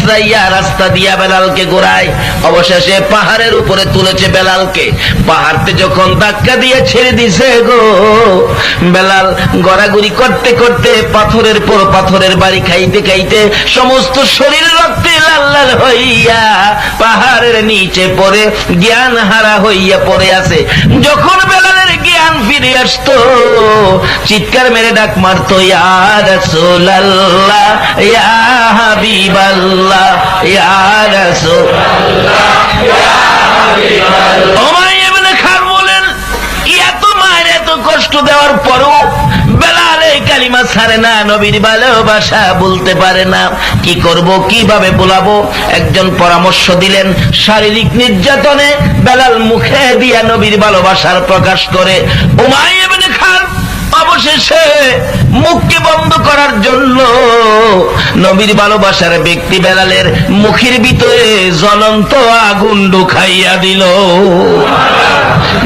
পিছরাইয়া রাস্তা দিয়া বেলালকে ঘোরায়। অবশেষে পাহাড়ের উপরে তুলেছে বেলালকে। পাহাড়তে যখন ধাক্কা দিয়ে ছেড়ে দিছে গো, বেলাল গড়াগড়ি করতে করতে পাথরের পর পাথরের বাড়ি খাইতে খাইতে সমস্ত শরীর রক্তে লাল লাল হইয়া পাহাড়ের নিচে পড়ে জ্ঞান হারা হইয়া পড়ে আছে। যখন বেলালের জ্ঞান ফিরে আসতো, চিৎকার মেরে ডাক মারতো, ইয়া রাসূলুল্লাহ, ইয়া হাবিবাল্লাহ, ইয়া রাসূলুল্লাহ, ইয়া হাবিবাল্লাহ। উমাইয়া ইবনে খালফ বলেন, এত মায়ের এত কষ্ট দেওয়ার পরও বেলাল এই কালিমা ছাড়ে না, নবীর ভালোবাসা বলতে পারে না। কি করব, কিভাবে বলাবো? একজন পরামর্শ দিলেন, শারীরিক নির্যাতনে বেলাল মুখে দিয়া নবীর ভালোবাসার প্রকাশ করে। উমাইয়া ইবনে খালফ অবশেষে মুখকে বন্ধ করার জন্য নবীর ভালোবাসার ব্যক্তি বেলালের মুখের ভিতরে জ্বলন্ত আগুন ঢুকাইয়া দিল।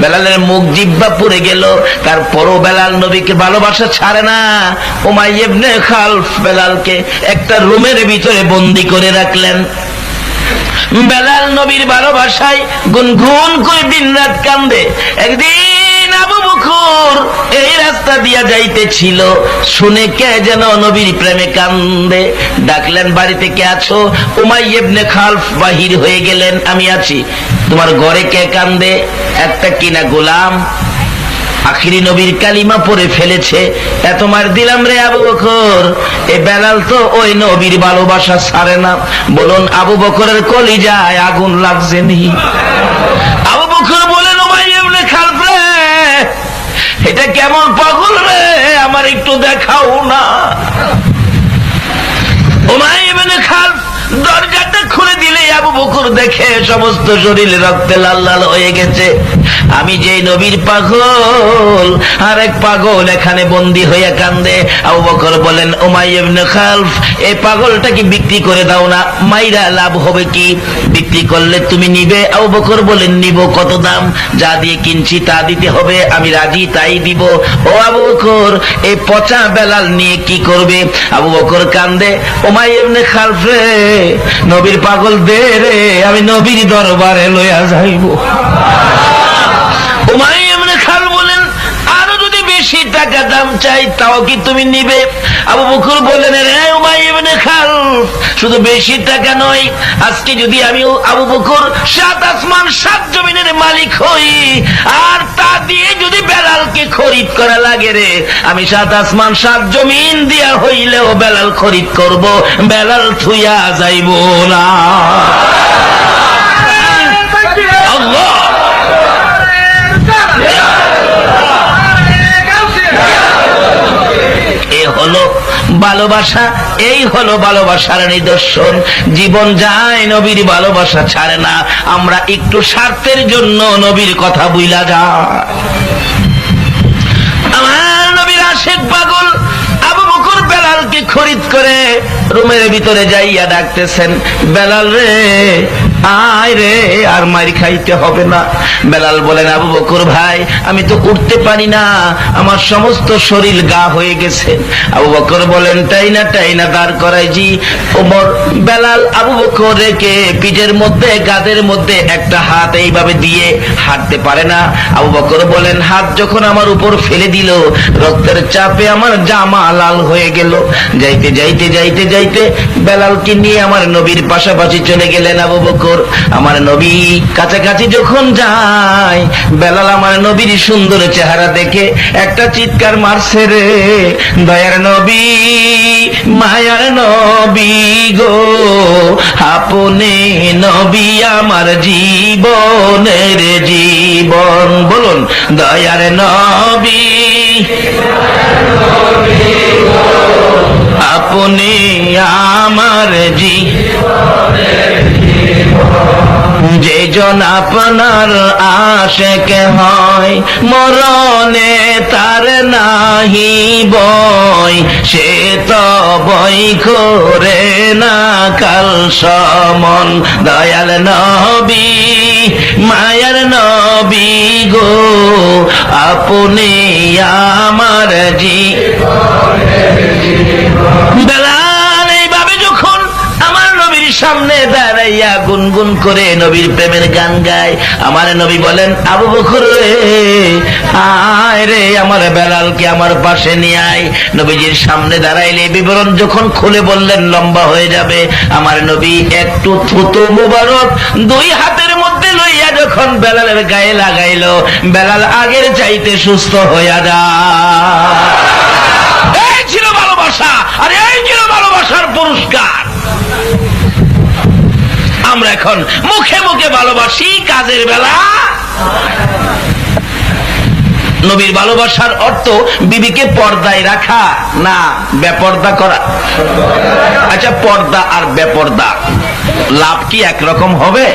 বেলালের মুখ জিহ্বা পুড়ে গেল, তারপরও বেলাল নবীকে ভালোবাসা ছাড়ে না। উমাইয়া ইবনে খালফ বেলালকে একটা রুমের ভিতরে বন্দী করে রাখলেন। বেলাল নবীর ভালোবাসায় গুনগুন করে দিনরাত কান্দে। একদিন আবু বকর এই রাস্তা দিয়া যাইতেছিল, শুনে কে যেন নবীর প্রেমে কান্দে। ডাকলেন, বাড়িতে কে আছো? উমাইয়া ইবনে খালফ বাহির হয়ে গেলেন, আমি আছি। তোমার ঘরে কে কান্দে? একটা কিনা গোলাম আখিরি নবীর কালিমা পড়ে ফেলেছে, এত মার দিলাম রে আবু বকর। এ বেলাল তো ওই নবীর ভালোবাসা ছাড়ে না। বলুন, আবু বকরের কলিজায় আগুন লাগছে নি? আবু বকর বলেন, উমাইয়া ইবনে খালফ রে, এটা কেমন পাগল রে, আমার একটু দেখাও না। উমাইয়া ইবনে খালফ দরজাটা খুলে দিলে আবু বকর দেখে সমস্ত শরীরে রক্তে লাল লাল হয়ে গেছে। আমি যে নবীর পাগল, আরেক পাগল এখানে বন্দী হইয়া কান্দে। আবু বকর বলেন, উমাইয়া ইবনে খালফ, এই পাগলটা কি বিক্রি করে দাও না, মাইরা লাভ হবে কি? বিক্রি করলে তুমি নিবে? আবু বকর বলেন, নিব। কত দাম? যা দিয়ে কিনছি তা দিতে হবে, আমি রাজি, তাই দিব। ও আবু বকর, এই পচা বেলাল নিয়ে কি করবে? আবু বকর কান্দে, উমাইয়া ইবনে খালফ রে, নবীর পাগল দে রে, আমি নবীর দরবারে লইয়া যাইব। উমাইয়া ইবনে খালফ বলেন, আরো যদি বেশি টাকা দাম চাই তাও কি তুমি নিবে? আবু বকর বলেন, রে উমাইয়া ইবনে খালফ, শুধু বেশি টাকা নয়, আজকে যদি আমি আবু বকর 7 আসমান 7 জমিনের মালিক হই, আর তা দিয়ে যদি বেলালকে খরিদ করা লাগে রে, আমি 7 আসমান 7 জমিন দিয়া হইলেও বেলাল খরিদ করব, বেলাল থুইয়া যাইব না। আল্লাহ, এ হলো ভালোবাসা, এই হলো ভালোবাসার নিদর্শন। জীবন যায়, নবীর ভালোবাসা ছাড়ে না। আমরা একটু স্বার্থের জন্য নবীর কথা বুইলা যায়। আমার নবীর আশিক পাগল আবু বকর বেলালকে খরিদ করে রুমের ভিতরে যাইয়া ডাকতেছেন, বেলাল রে, আয় রে, আর মারি খাইতে হবে না। বেলাল বলেন, আবু বকর ভাই, আমি তো উঠতে পারি না, আমার সমস্ত শরীর গা হয়ে গেছে। আবু বকর বলেন, তাই না দাঁড় করাই জি। ওমর বেলাল আবু বকর রেখে পিঠের মধ্যে, গাদের মধ্যে একটা হাত এইভাবে দিয়ে হাঁটতে পারে না। আবু বকর বলেন, হাত যখন আমার উপর ফেলে দিল, রক্তের চাপে আমার জামা লাল হয়ে গেল। যাইতে যাইতে যাইতে যাইতে বেলালকে নিয়ে আমার নবীর পাশাপাশি চলে গেলেন আবু বকর। আমার নবী কাছাকাছি যখন যায়, বেলাল আমার নবীর সুন্দর চেহারা দেখে একটা চিৎকার মারছে রে, দয়ার নবী, মায়ার নবী গো, আপনি নবী আমার জীবনের জীবন। বলুন, দয়ার নবী, আপনি আমার জীবনের যেজন আপনার আশিক হয়, মরণে তার নাহি বয়, সে তো বই করে না কাল সমন। দয়াল নবী, মায়ার নবী গো, আপনি আমার জীবনের জীবন। বেলাল এইভাবে যখন আমার নবীর সামনে দাঁড়াইয়া গুনগুন করে নবীর প্রেমের গান গায়। আমার নবী বলেন, আবু বকর রে, আয় রে, আমার বেলালকে আমার পাশে নিয়ে আয়। নবীজির সামনে দাঁড়াইলে বিবরণ যখন খুলে বললেন লম্বা হয়ে যাবে, আমার নবী একটু থুতু মুবারক দুই হাতের মধ্যে লইয়া যখন বেলালের গায়ে লাগাইল, বেলাল আগের চাইতে সুস্থ হইয়া যায়। এই ছিল ভালোবাসা, আর এই ছিল ভালোবাসার পুরস্কার। আমরা এখন মুখে মুখে ভালোবাসি, কাজের বেলা। নবীর ভালোবাসার অর্থ বিবিকে পর্দায় রাখা না বেপর্দা করা। আচ্ছা, পর্দা আর বেপর্দা লাভ কি একরকম হবে?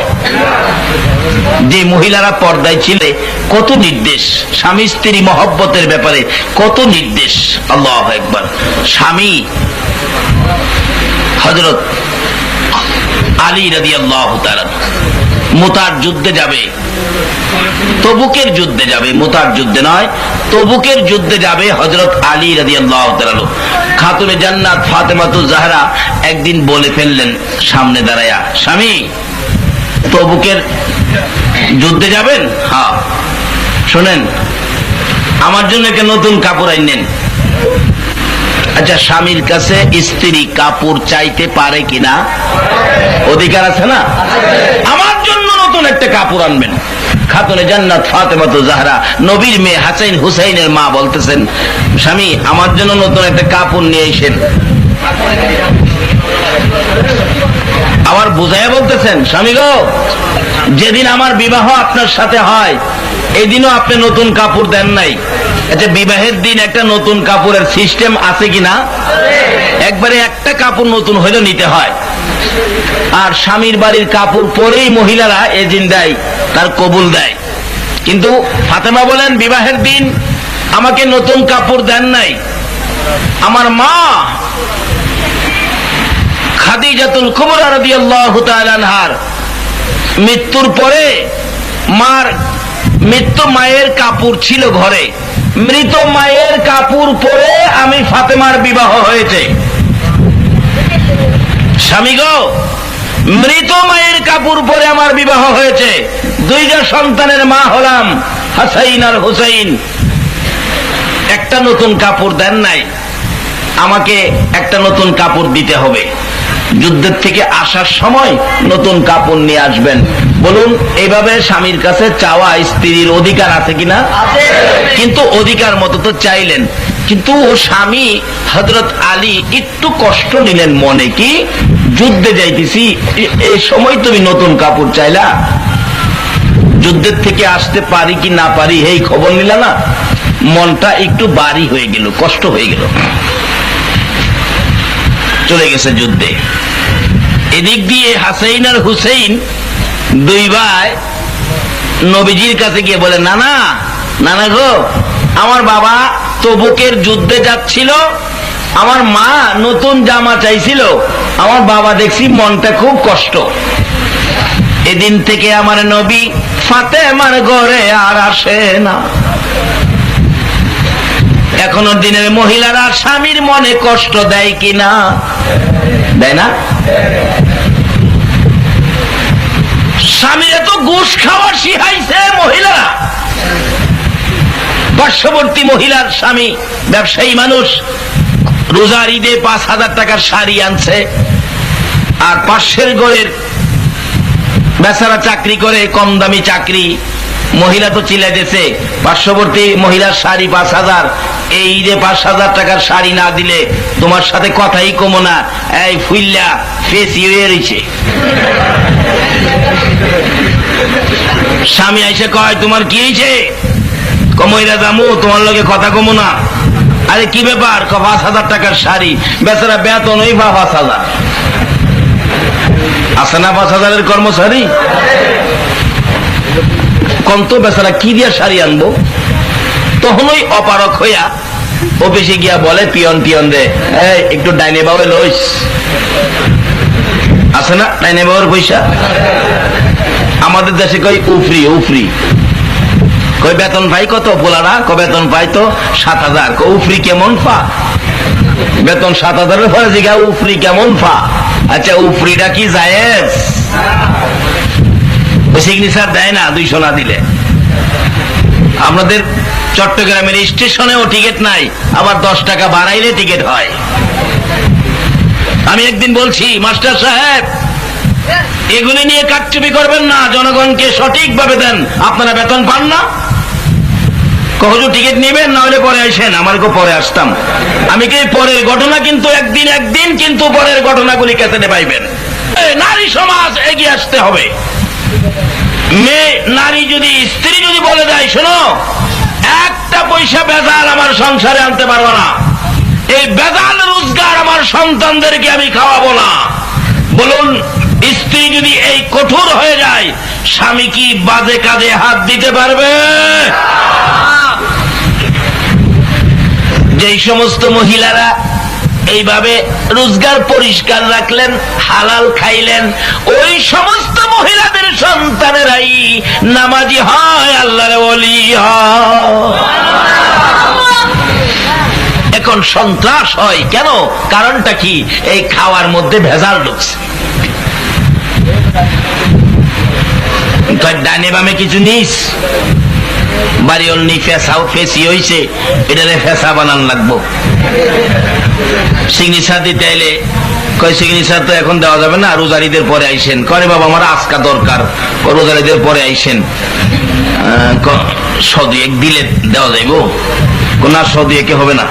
যে মহিলারা পর্দায় ছিলে কত নির্দেশ, স্বামী স্ত্রী মহব্বতের ব্যাপারে কত নির্দেশ। আল্লাহু আকবার। স্বামী হযরত আলী রাদিয়াল্লাহু তাআলা মুতার যুদ্ধে যাবে, তবুকের যুদ্ধে যাবে, মুতার যুদ্ধে নয়, তবুকের যুদ্ধে যাবে হযরত আলী রাদিয়াল্লাহু তাআলা। খাতুনে জান্নাত ফাতেমাতুজ জাহরা একদিন বলে ফেললেন সামনে দাঁড়ায়া, স্বামী তবুকের যুদ্ধে যাবেন? হ্যাঁ। শোনেন, আমার জন্য একটা নতুন কাপড় আইনেন। আচ্ছা, স্বামীর কাছে স্ত্রী কাপড় চাইতে পারে কিনা? অধিকার আছে না? আমার জন্য নতুন একটা কাপড় আনবেন। খাতুনে জান্নাত ফাতেমাতুজ জাহরা, নবীর মেয়ে হাসাইন হুসাইনের মা বলতেছেন, স্বামী আমার জন্য নতুন একটা কাপড় নিয়ে এসেন। আবার বুঝাইয়া বলতেছেন, স্বামী গো, যেদিন আমার বিবাহ আপনার সাথে হয় এই দিনও আপনি নতুন কাপড় দেন নাই। আচ্ছা, বিবাহের দিন একটা নতুন কাপড়ের সিস্টেম আছে কিনা? একবারে একটা কাপড় নতুন হইলে নিতে হয়। আর স্বামীর বাড়ির কাপড় পরেই মহিলারা এজিন দেয়, তার কবুল দেয়। কিন্তু ফাতেমা বলেন, বিবাহের দিন আমাকে নতুন কাপড় দেন নাই। আমার মা খাদিজাতুল কুবরা রাদিয়াল্লাহু তাআলা আনহার মৃত্যুর পরে মায়ের কাপড় ছিল ঘরে, মৃত মায়ের কাপড় পরে আমি ফাতেমার বিবাহ হয়েছে। স্বামী গো, মৃত মায়ের কাপড় পরে আমার বিবাহ হয়েছে। দুইটা সন্তানের মা হলাম, হাসাইন আর হুসাইন। একটা নতুন কাপড় দেন নাই, আমাকে একটা নতুন কাপড় দিতে হবে। যুদ্ধের থেকে আসার সময় নতুন কাপড় নিয়ে আসবেন। বলুন, এইভাবে স্বামীর কাছে চাওয়া স্ত্রীর অধিকার আছে কিনা? কিন্তু অধিকার মতো তো চাইলেন, কিন্তু স্বামী হযরত আলী একটু কষ্ট নিলেন মনে, কি যুদ্ধে যাইতেছি, এই সময় তুমি নতুন কাপড় চাইলা, যুদ্ধের থেকে আসতে পারি কি না পারি এই খবর নিলা না। মনটা একটু ভারী হয়ে গেল, কষ্ট হয়ে গেল। চলে গেছে যুদ্ধে। এদিক দিয়ে হাসাইন আর হুসাইন দুই ভাই নবীজির কাছে গিয়ে বলে, নানা নানা গো, আমার বাবা তবুকের যুদ্ধে যাচ্ছিল, আমার মা নতুন জামা চাইছিল, আমার বাবা দেখছি মনটা খুব কষ্ট। এদিন থেকে আমার নবী ফাতেমার ঘরে আর আসে না। এখনো দিনের মহিলারা স্বামীর মনে কষ্ট দেয় কিনা? দেয় না? স্বামীরা তো ঘুষ খাওয়া শিখাইছে মহিলারা। পার্শ্ববর্তী মহিলার স্বামী ব্যবসায়ী মানুষ, রোজার ঈদে 5,000 টাকার শাড়ি আনছে, আর পাশের ঘরের বেচারা চাকরি করে, কম দামি চাকরি। মহিলা তো চিল্লাইতেছে, পার্শ্ববর্তী মহিলার শাড়ি 5,000, এই ঈদে 5,000 টাকার শাড়ি না দিলে তোমার সাথে কথাই কমো না। এই ফুইল্লা ফেস ইয়ে রয়েছে। স্বামী আইসে কয়, তোমার কি হয়েছে? কমইরা জামু, তোমার লগে কথা কমো না। আরে কি ব্যাপার? 5,000 টাকার শাড়ি, বেচারা বেতন ওই 5,000 আছে না? 5,000-এর কর্মচারী কন্ত, বেচারা কি দিয়া শাড়ি আনবো? তখন ওই অপারক হইয়া অফিসে গিয়া বলে পিয়ন রে, একটু ডাইনে বাবে লইস। আছে না ডাইনে বাবার পয়সা? আমাদের দেশে কই উফরি উফরি। কই বেতন পাই কত? পোলারা ক বেতন পাই তো 7,000। উফরি কেমন ফা? বেতন 7,000-এর পরে জিগা উফরি কেমন ফা? আচ্ছা উফরিটা কি জায়েজ? সিগনেচার দেয় না 200 না দিলে। আমাদের চট্টগ্রামের স্টেশনেও টিকিট নাই, আবার 10 টাকা বাড়াইলে টিকিট হয়। আমি একদিন বলছি, মাস্টার সাহেব এগুলি নিয়ে কারচুপি করবেন না, জনগণকে সঠিকভাবে দেন, আপনারা বেতন পান না। কখনো টিকিট নেবেন, না হলে পরে আসেন। আমার পরে আসতাম আমি, কি পরের ঘটনা কিন্তু একদিন কিন্তু পরের ঘটনাগুলি ক্যাসেটে পাইবেন। নারী সমাজ এগিয়ে আসতে হবে। মেয়ে নারী যদি, স্ত্রী যদি বলে দেয়, শোনো একটা পয়সা বেজাল আমার সংসারে আনতে পারবো না, এই বেজাল রোজগার আমার সন্তানদেরকে আমি খাওয়াবো না, বলুন স্ত্রী যদি এই কঠোর হয়ে যায়, স্বামী কি বাজে কাজে হাত দিতে পারবে? যেই সমস্ত মহিলারা এইভাবে রোজগার পরিষ্কার রাখলেন, হালাল খাইলেন, ওই সমস্ত মহিলাদের সন্তানেরাই নামাজি হয়, আল্লাহর ওলি হয়। এখন সন্ত্রাস হয় কেন? কারণটা কি? এই খাওয়ার মধ্যে ভেজাল ঢুকছে। ডানে বামে কিছু নিস, বাড়ি অন্যি ফেসাও ফেসি হয়েছে, এটারে ফেসা বানান লাগবো। সিগনেচার দিতে এলে কয় সিগনেচার তো এখন দেওয়া যাবে না, রোজারিদের পরে আইসেন। করে বাবা আমার আজকা দরকার, রোজারিদের পরে আইসেন। সদু এক দিলে দেওয়া যাইব না? সদু একে হবে না,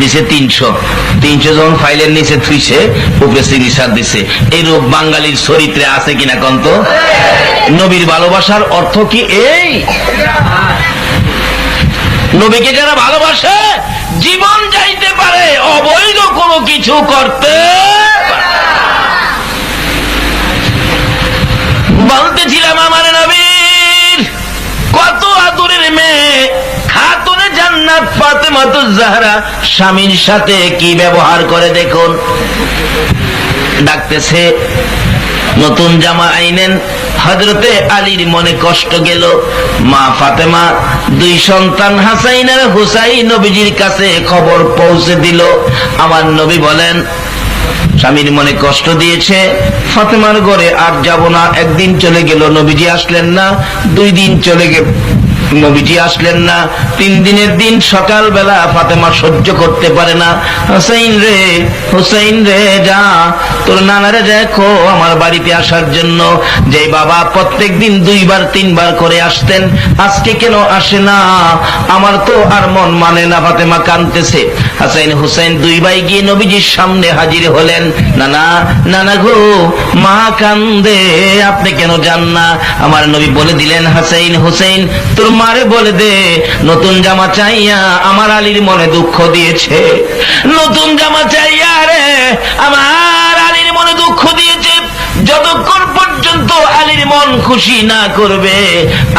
দিছে 300 যখন ফাইলের নিচে থুইছে, উপরে সিগনেচার দিছে। এই রূপ বাঙালির চরিত্রে আছে কিনা কন্ত? নবীর ভালোবাসার অর্থ কি এই? নবীকে যারা ভালোবাসে জীবন যাইতে পারে, অবৈধ কোনো কিছু করতে। বলতেছিলাম আমার নবীর কত আদরের মেয়ে খাতুনে জান্নাত ফাতেমাতুজ জাহরা স্বামীর সাথে কি ব্যবহার করে দেখুন। ডাকতেছে, নতুন জামা আইনেন। হযরতে আলীর মনে কষ্ট গেল। মা ফাতেমা 2 সন্তান হাসাইন আর হুসাইন নবীজির কাছে খবর পৌঁছে দিল। আমার নবী বলেন, স্বামীর মনে কষ্ট দিয়েছে, ফাতেমার ঘরে আর যাব না। একদিন চলে গেল, নবীজি আসলেন না। 2 দিন চলে গেল, নবীজি আসলেন না। 3 দিনের দিন সকালবেলা ফাতেমা সহ্য করতে পারে না। হুসাইন রে, হুসাইন রে, যা তোর নানারে দেখো আমার বাড়িতে আসার জন্য। যে বাবা প্রত্যেক দিন 2 বার 3 বার করে আসতেন, আজকে কেন আসে না? আমার তো আর মন মানে না। ফাতেমা কাঁদতেছে। হাসাইন হুসাইন 2 ভাই গিয়ে নবীজির সামনে হাজির হলেন। নানা, নানা গো, মা কান্দে, আপনি কেন যান না? আমার নবী বলে দিলেন, হাসাইন হুসাইন তোর মারে বলে দে, নতুন জামা চাইয়া আমার আলীর মনে দুঃখ দিয়েছে। নতুন জামা চাইয়া রে আমার আলীর মনে দুঃখ দিয়েছে। যতক্ষণ পর্যন্ত আলীর মন খুশি না করবে,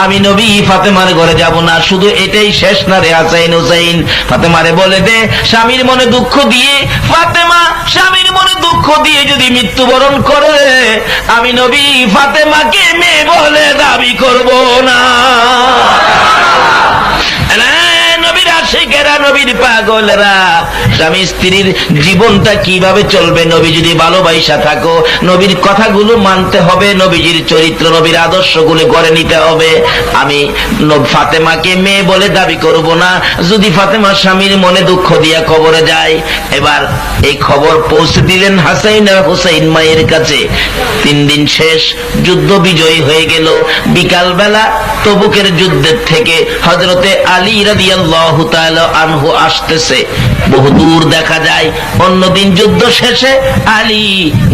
আমি নবী ফাতেমার ঘরে যাব না। শুধু এটাই শেষ না রে হাসাইন হুসাইন? ফাতেমারে বলে দে, স্বামীর মনে দুঃখ দিয়ে, ফাতেমা স্বামীর মনে দুঃখ দিয়ে যদি মৃত্যুবরণ করে, আমি নবী ফাতেমাকে মেয়ে বলে দাবি করব না। নবীর আশিকেরা, নবীর পাগলেরা, স্বামী স্ত্রীর জীবনটা কিভাবে চলবে? নবী যদি ভালোবাসা থাকো, নবীর কথাগুলো মানতে হবে, নবীজির চরিত্র, নবীর আদর্শগুলো গড়ে নিতে হবে। আমি ফাতেমাকে মেয়ে বলে দাবি করব না যদি ফাতেমা স্বামীর মনে দুঃখ দিয়া কবরে যায়। এবার এই খবর পৌঁছে দিলেন হাসাইন আর হুসাইন মায়ের কাছে। 3 দিন শেষ, যুদ্ধ বিজয়ী হয়ে গেল। বিকালবেলা তবুকের যুদ্ধের থেকে হযরতে আলী রাদিয়াল্লাহু তাআলা আনহু আসতেছে। বহুদূর দেখা যায়। অন্যদিন যুদ্ধ শেষে আলী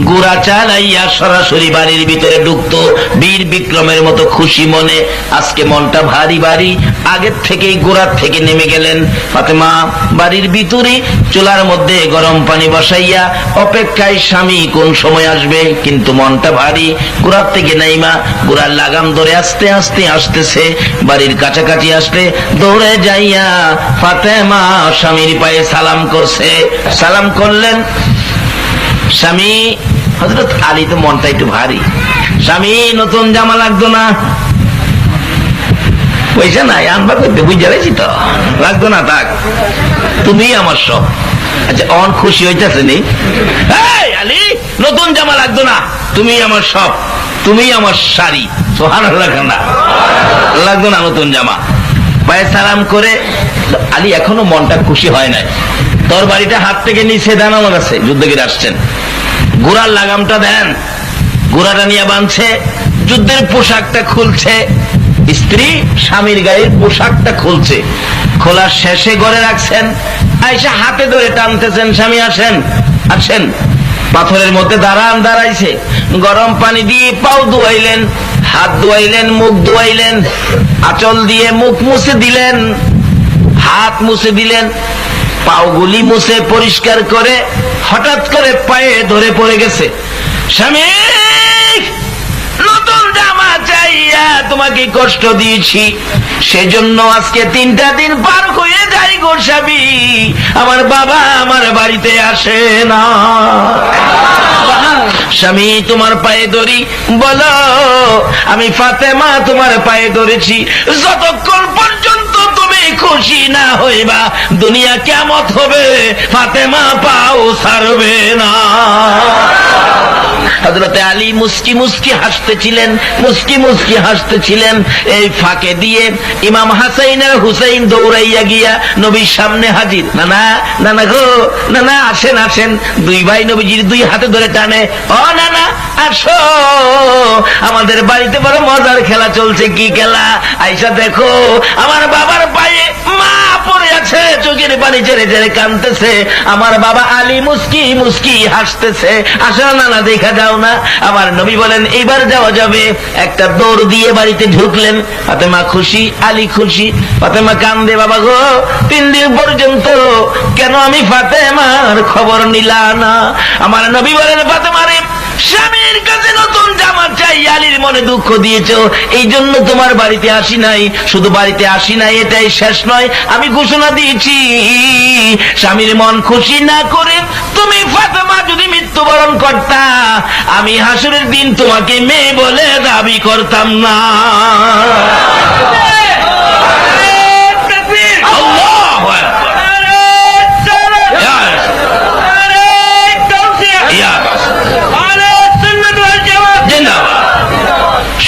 ঘোড়া চালাইয়া সরাসরি বাড়ির ভিতরে ঢুকতো বীর বিক্রমের মতো খুশি মনে। আজকে মনটা ভারী ভারী। আগের থেকেই ঘোড়ার থেকে নেমে গেলেন। ফাতেমা বাড়ির ভিতরে চুলার মধ্যে গরম পানি বসাইয়া অপেক্ষায় স্বামী কোন সময় আসবে, কিন্তু মনটা ভারী। ঘোড়ার থেকে নাইমা ঘোড়ার লাগাম ধরে আস্তে আস্তে আসতেছে। বাড়ির কাছাকাছি আসলে দৌড়ে যাইয়া ফাতেমা স্বামীর পায়ে সালাম করছে। সালাম করলেন স্বামী। হযরত আলী তো মনটা একটু ভারী। স্বামী নতুন জামা লাগতো না? পয়সা নাই, আনবা করতে বুঝে যাচ্ছি তো, লাগতো না, থাক, তুমি আমার সব। আচ্ছা অন খুশি হইতেছে নি? আলী নতুন জামা লাগতো না, তুমি আমার সব, তুমি আমার শাড়ি। সুবহানাল্লাহ, লাগতো না নতুন জামা। পায়ে সালাম করে আলী এখনো মনটা খুশি হয় নাই। তোর বাড়িটা হাত থেকে নিচে দেন, আমার কাছে যুদ্ধগীর আসছেন, ঘোড়ার লাগামটা দেন। ঘোড়াটা নিয়ে বাঁধছে, যুদ্ধের পোশাকটা খুলছে, স্ত্রী স্বামীর গায়ের পোশাকটা খুলছে, খোলার শেষে ঘরে রাখছেন। আয়েশা হাতে ধরে টানতেছেন, স্বামী আসেন আসেন। পাথরের মধ্যে দাঁড়াইছে, গরম পানি দিয়ে পাও ধুয়াইলেন, হাত ধুয়াইলেন, মুখ ধুয়াইলেন, আঁচল দিয়ে মুখ মুছে দিলেন, হাত মুছে দিলেন, পাওগুলি মুছে পরিষ্কার করে হঠাৎ করে পায়ে ধরে পড়ে গেছে। স্বামী, নতুন জামা চাইয়া তোমাকে কষ্ট দিয়েছি, সেজন্য আজকে 3টা দিন পার হয়ে যাই গো স্বামী, আমার বাবা আমার বাড়িতে আসে না। স্বামী, তোমার পায়ে ধরি, বলো আমি ফাতেমা তোমার পায়ে ধরেছি, যতক্ষণ পর্যন্ত তুমি খুশি না হইবা দুনিয়া কিয়ামত হবে, ফাতেমা পাও ছাড়বে না। হযরতে আলী মুস্কি মুস্কি হাসতেছিলেন, মুস্কি মুস্কি হাসতেছিলেন। এই ফাঁকে দিয়ে ইমাম হাসাইন আর হুসাইন দৌড়াইয়া গিয়া নবীর সামনে হাজির। নানা, নানা গো, নানা আসেন আসেন। দুই ভাই নবীজির দুই হাতে ধরে টানে, ও নানা আসো, আমাদের বাড়িতে বড় মজার খেলা চলছে। কি খেলা? আইসা দেখো, আমার বাবার পায়ে মা পড়ে আছে, চোখের পানি ছেড়ে ছেড়ে কাঁদতেছে, আমার বাবা আলী মুস্কি মুস্কি হাসতেছে। আসো নানা, দেখা যাও না। আমার নবী বলেন এইবার যাওয়া যাবে। একটা দৌড় দিয়ে বাড়িতে ঢুকলেন। ফাতেমা খুশি, আলী খুশি। ফাতেমা কান্দে, বাবা গো 3 দিন পর্যন্ত কেন আমি ফাতেমার খবর নিলা না? আমার নবী বলেন, ফাতেমা রে, স্বামীর কাছে নতুন জামা চাই, আলীর মনে দুঃখ দিয়েছ, এই জন্য তোমার বাড়িতে আসি নাই। শুধু বাড়িতে আসি নাই এটাই শেষ নয়, আমি ঘোষণা দিয়েছি স্বামীর মন খুশি না করে তুমি ফাতেমা যদি মৃত্যুবরণ করতা, আমি হাসরের দিন তোমাকে মেয়ে বলে দাবি করতাম না।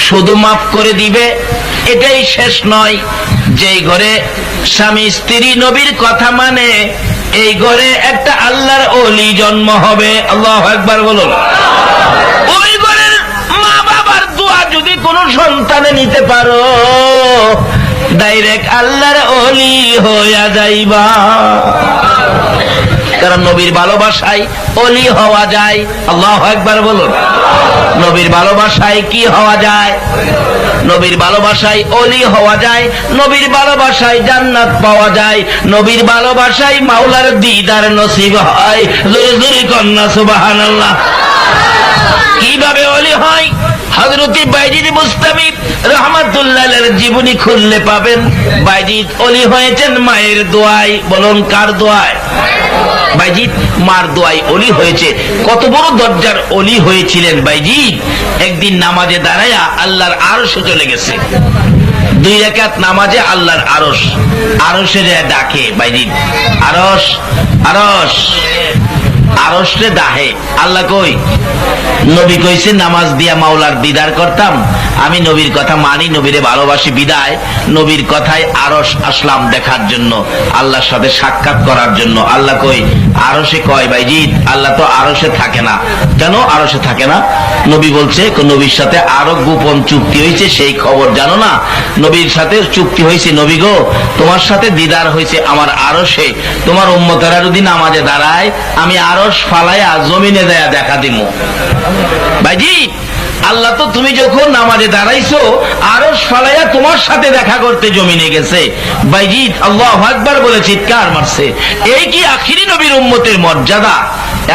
শুধু মাফ করে দিবে এটাই শেষ নয়। যেই ঘরে স্বামী স্ত্রী নবীর কথা মানে, এই ঘরে একটা আল্লাহর ওলি জন্ম হবে। আল্লাহু আকবার বলুন। ওই ঘরের মা বাবার দোয়া যদি কোনো সন্তানে নিতে পারো, ডাইরেক্ট আল্লাহর ওলি হইয়া যাইবা। কারণ নবীর ভালোবাসায় ওলি হওয়া যায়। আল্লাহু আকবার বলুন। নবীর ভালোবাসায় কি হওয়া যায়? নবীর ভালোবাসায় ওলি হওয়া যায়, নবীর ভালোবাসায় জান্নাত পাওয়া যায়, নবীর ভালোবাসায় মাওলার দিদার নসিব হয়। জোরে জোরে কন্যা সুবহানাল্লাহ। কিভাবে ওলি হয়? হযরতে বাইজিদ বুস্তামি রাহমাতুল্লাহ আলাইহির জীবনী খুললে পাবেন। বাইজিদ ওলি হয়েছেন মায়ের দোয়ায়। বলুন, কার দোয়ায়? বাইজিদ মার দোয়ায় ওলি হয়েছে। কত বড় দরজার ওলি হয়েছিলেন বাইজিদ! একদিন নামাজে দাঁড়ায়া আল্লাহর আরশে চলে গেছে। 2 রাকাত নামাজে আল্লাহর আরশে ডাকে বাইজিদ, আরশ আরশ, আরশে ডাহে। আল্লাহ কই? নবী কইছে নামাজ দিয়া মাওলার দিদার করতাম। আমি নবীর কথা মানি, নবীরে ভালোবাসি বিদায় নবীর কথায় আরশ আসলাম দেখার জন্য, আল্লাহর সাথে সাক্ষাৎ করার জন্য। আল্লাহ কই? আরশে। কয় বাইজিদ, আল্লাহ তো আরশে থাকে না। কেন আরশে থাকে না? নবী বলছে নবীর সাথে আরো গোপন চুক্তি হয়েছে, সেই খবর জানো না? নবীর সাথে চুক্তি হয়েছে, নবী গো তোমার সাথে দিদার হয়েছে আমার আরশে, তোমার উম্মতেরা যদি নামাজে দাঁড়ায় আমি আরশ ফালাইয়া জমিনে দেয়া দেখা দিমু। ভাইজি, আল্লাহ তো তুমি যখন নামাজে দাঁড়াইছো আরশ ফালাইয়া তোমার সাথে দেখা করতে জমিনে গেছে। বাইজিদ আল্লাহু আকবার বলে চিৎকার মারছে। এই কি আখিরি নবীর উম্মতের মর্যাদা!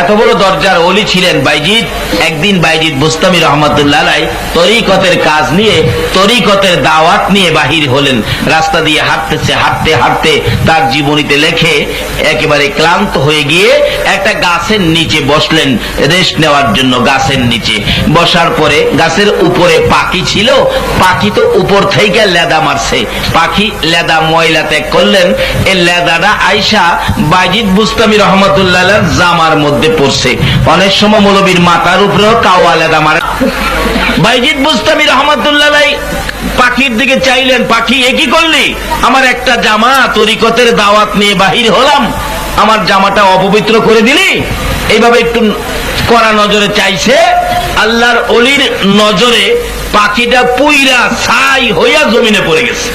এত বড় দরজার ওলি ছিলেন বাইজিদ। একদিন বাইজিদ বুস্তামি রহমাতুল্লাহ আলাইহি তরিকতের কাজ নিয়ে, তরিকতের দাওয়াত নিয়ে বাহির হলেন। রাস্তা দিয়ে হাঁটতেছে, হাঁটতে হাঁটতে তার জীবনীতে লেখে একেবারে ক্লান্ত হয়ে গিয়ে একটা গাছের নিচে বসলেন রেস্ট নেওয়ার জন্য। গাছের নিচে বসার পরে গাছের উপরে পাখি ছিল, পাখি তো উপর থেকে লেদা মারছে, পাখি লেদা ময়লা ত্যাগ করলেন, এই লেদাটা আইসা বাইজিদ বুস্তামি রহমতুল্লাহ জামার মধ্যে পড়ছে। অনেক সময় মৌলবীর মাথার উপরেও কাওয়া লেদা মারে। বাইজিদ বুস্তামি রহমতুল্লাহ পাখির দিকে চাইলেন, পাখি এ কি করলি? আমার একটা জামা তরিকতের দাওয়াত নিয়ে বাহির হলাম, আমার জামাটা অপবিত্র করে দিলি। এইভাবে একটু কড়া নজরে চাইছে। আল্লাহর অলির নজরে পাখিটা পুইরা ছাই হইয়া জমিনে পড়ে গেছে।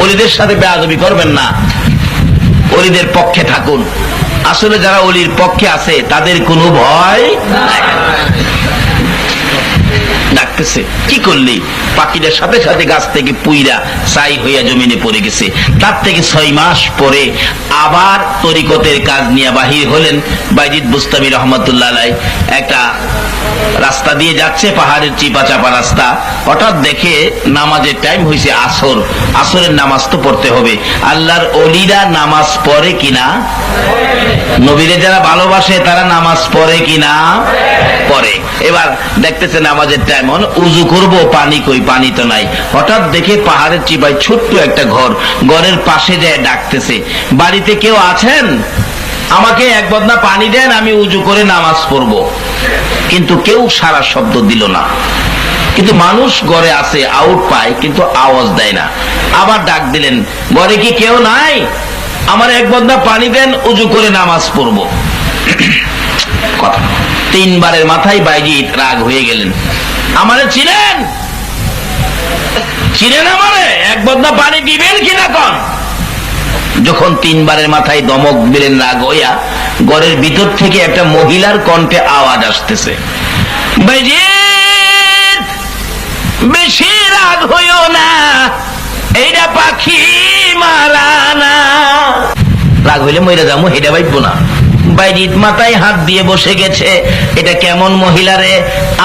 অলিদের সাথে বেয়াদবি করবেন না, অলিদের পক্ষে থাকুন। আসলে যারা অলির পক্ষে আছে তাদের কোনো ভয় নাই। ডাকতেছে, কি করলি? পাখিটার সাথে সাথে গাছ থেকে পুইরা ছাই হইয়া জমিনে পড়ে গেছে। তার থেকে 6 মাস পরে আবার তরিকতের কাজ নিয়ে বাহির হলেন বাইজিদ বুস্তামি রহমতুল্লাহ আলাইহি। একটা রাস্তা দিয়ে যাচ্ছে, পাহাড়ের চিপা চাপা রাস্তা। হঠাৎ দেখে নামাজের টাইম হয়েছে, আসর। আসরের নামাজ তো পড়তে হবে। আল্লাহর অলিরা নামাজ পড়ে কিনা? নবীরে যারা ভালোবাসে তারা নামাজ পড়ে কিনা? পড়ে। এবার দেখতেছে নামাজের টাইম, উজু করব, পানি কই? পানি তো নাই। হঠাৎ দেখে পাহাড়ের চিপায় ছোট্ট একটা ঘর, ঘরের পাশে যায় ডাকতেছে, বাড়িতে কেউ আছেন? আমাকে এক বদনা পানি দেন, আমি উজু করে নামাজ পড়ব। কিন্তু কেউ সারা শব্দ দিল না। কিন্তু মানুষ ঘরে আছে, আউট পায় কিন্তু আওয়াজ দেয় না। আবার ডাক দিলেন, ঘরে কি কেউ নাই? আমার এক বদনা পানি দেন, উজু করে নামাজ পড়ব। কথা 3 বারের মাথায় বাইজিদ রাগ হয়ে গেলেন। আমারে চিনেন? চিনেন আমারে? এক বদনা পানি দিবেন কিনা কন? যখন 3 বারের মাথায় দমক দিলেন রাগ হইয়া, ঘরের ভিতর থেকে একটা মহিলার কণ্ঠে আওয়াজ আসতেছে, বাইজিদ বেশি রাগ হইও না, এইটা পাখি মারা না। রাগ হইলে মইরা যাবো, এটা ভাববো না। বাইজিদ মাথায় হাত দিয়ে বসে গেছে। এটা কেমন মহিলা রে?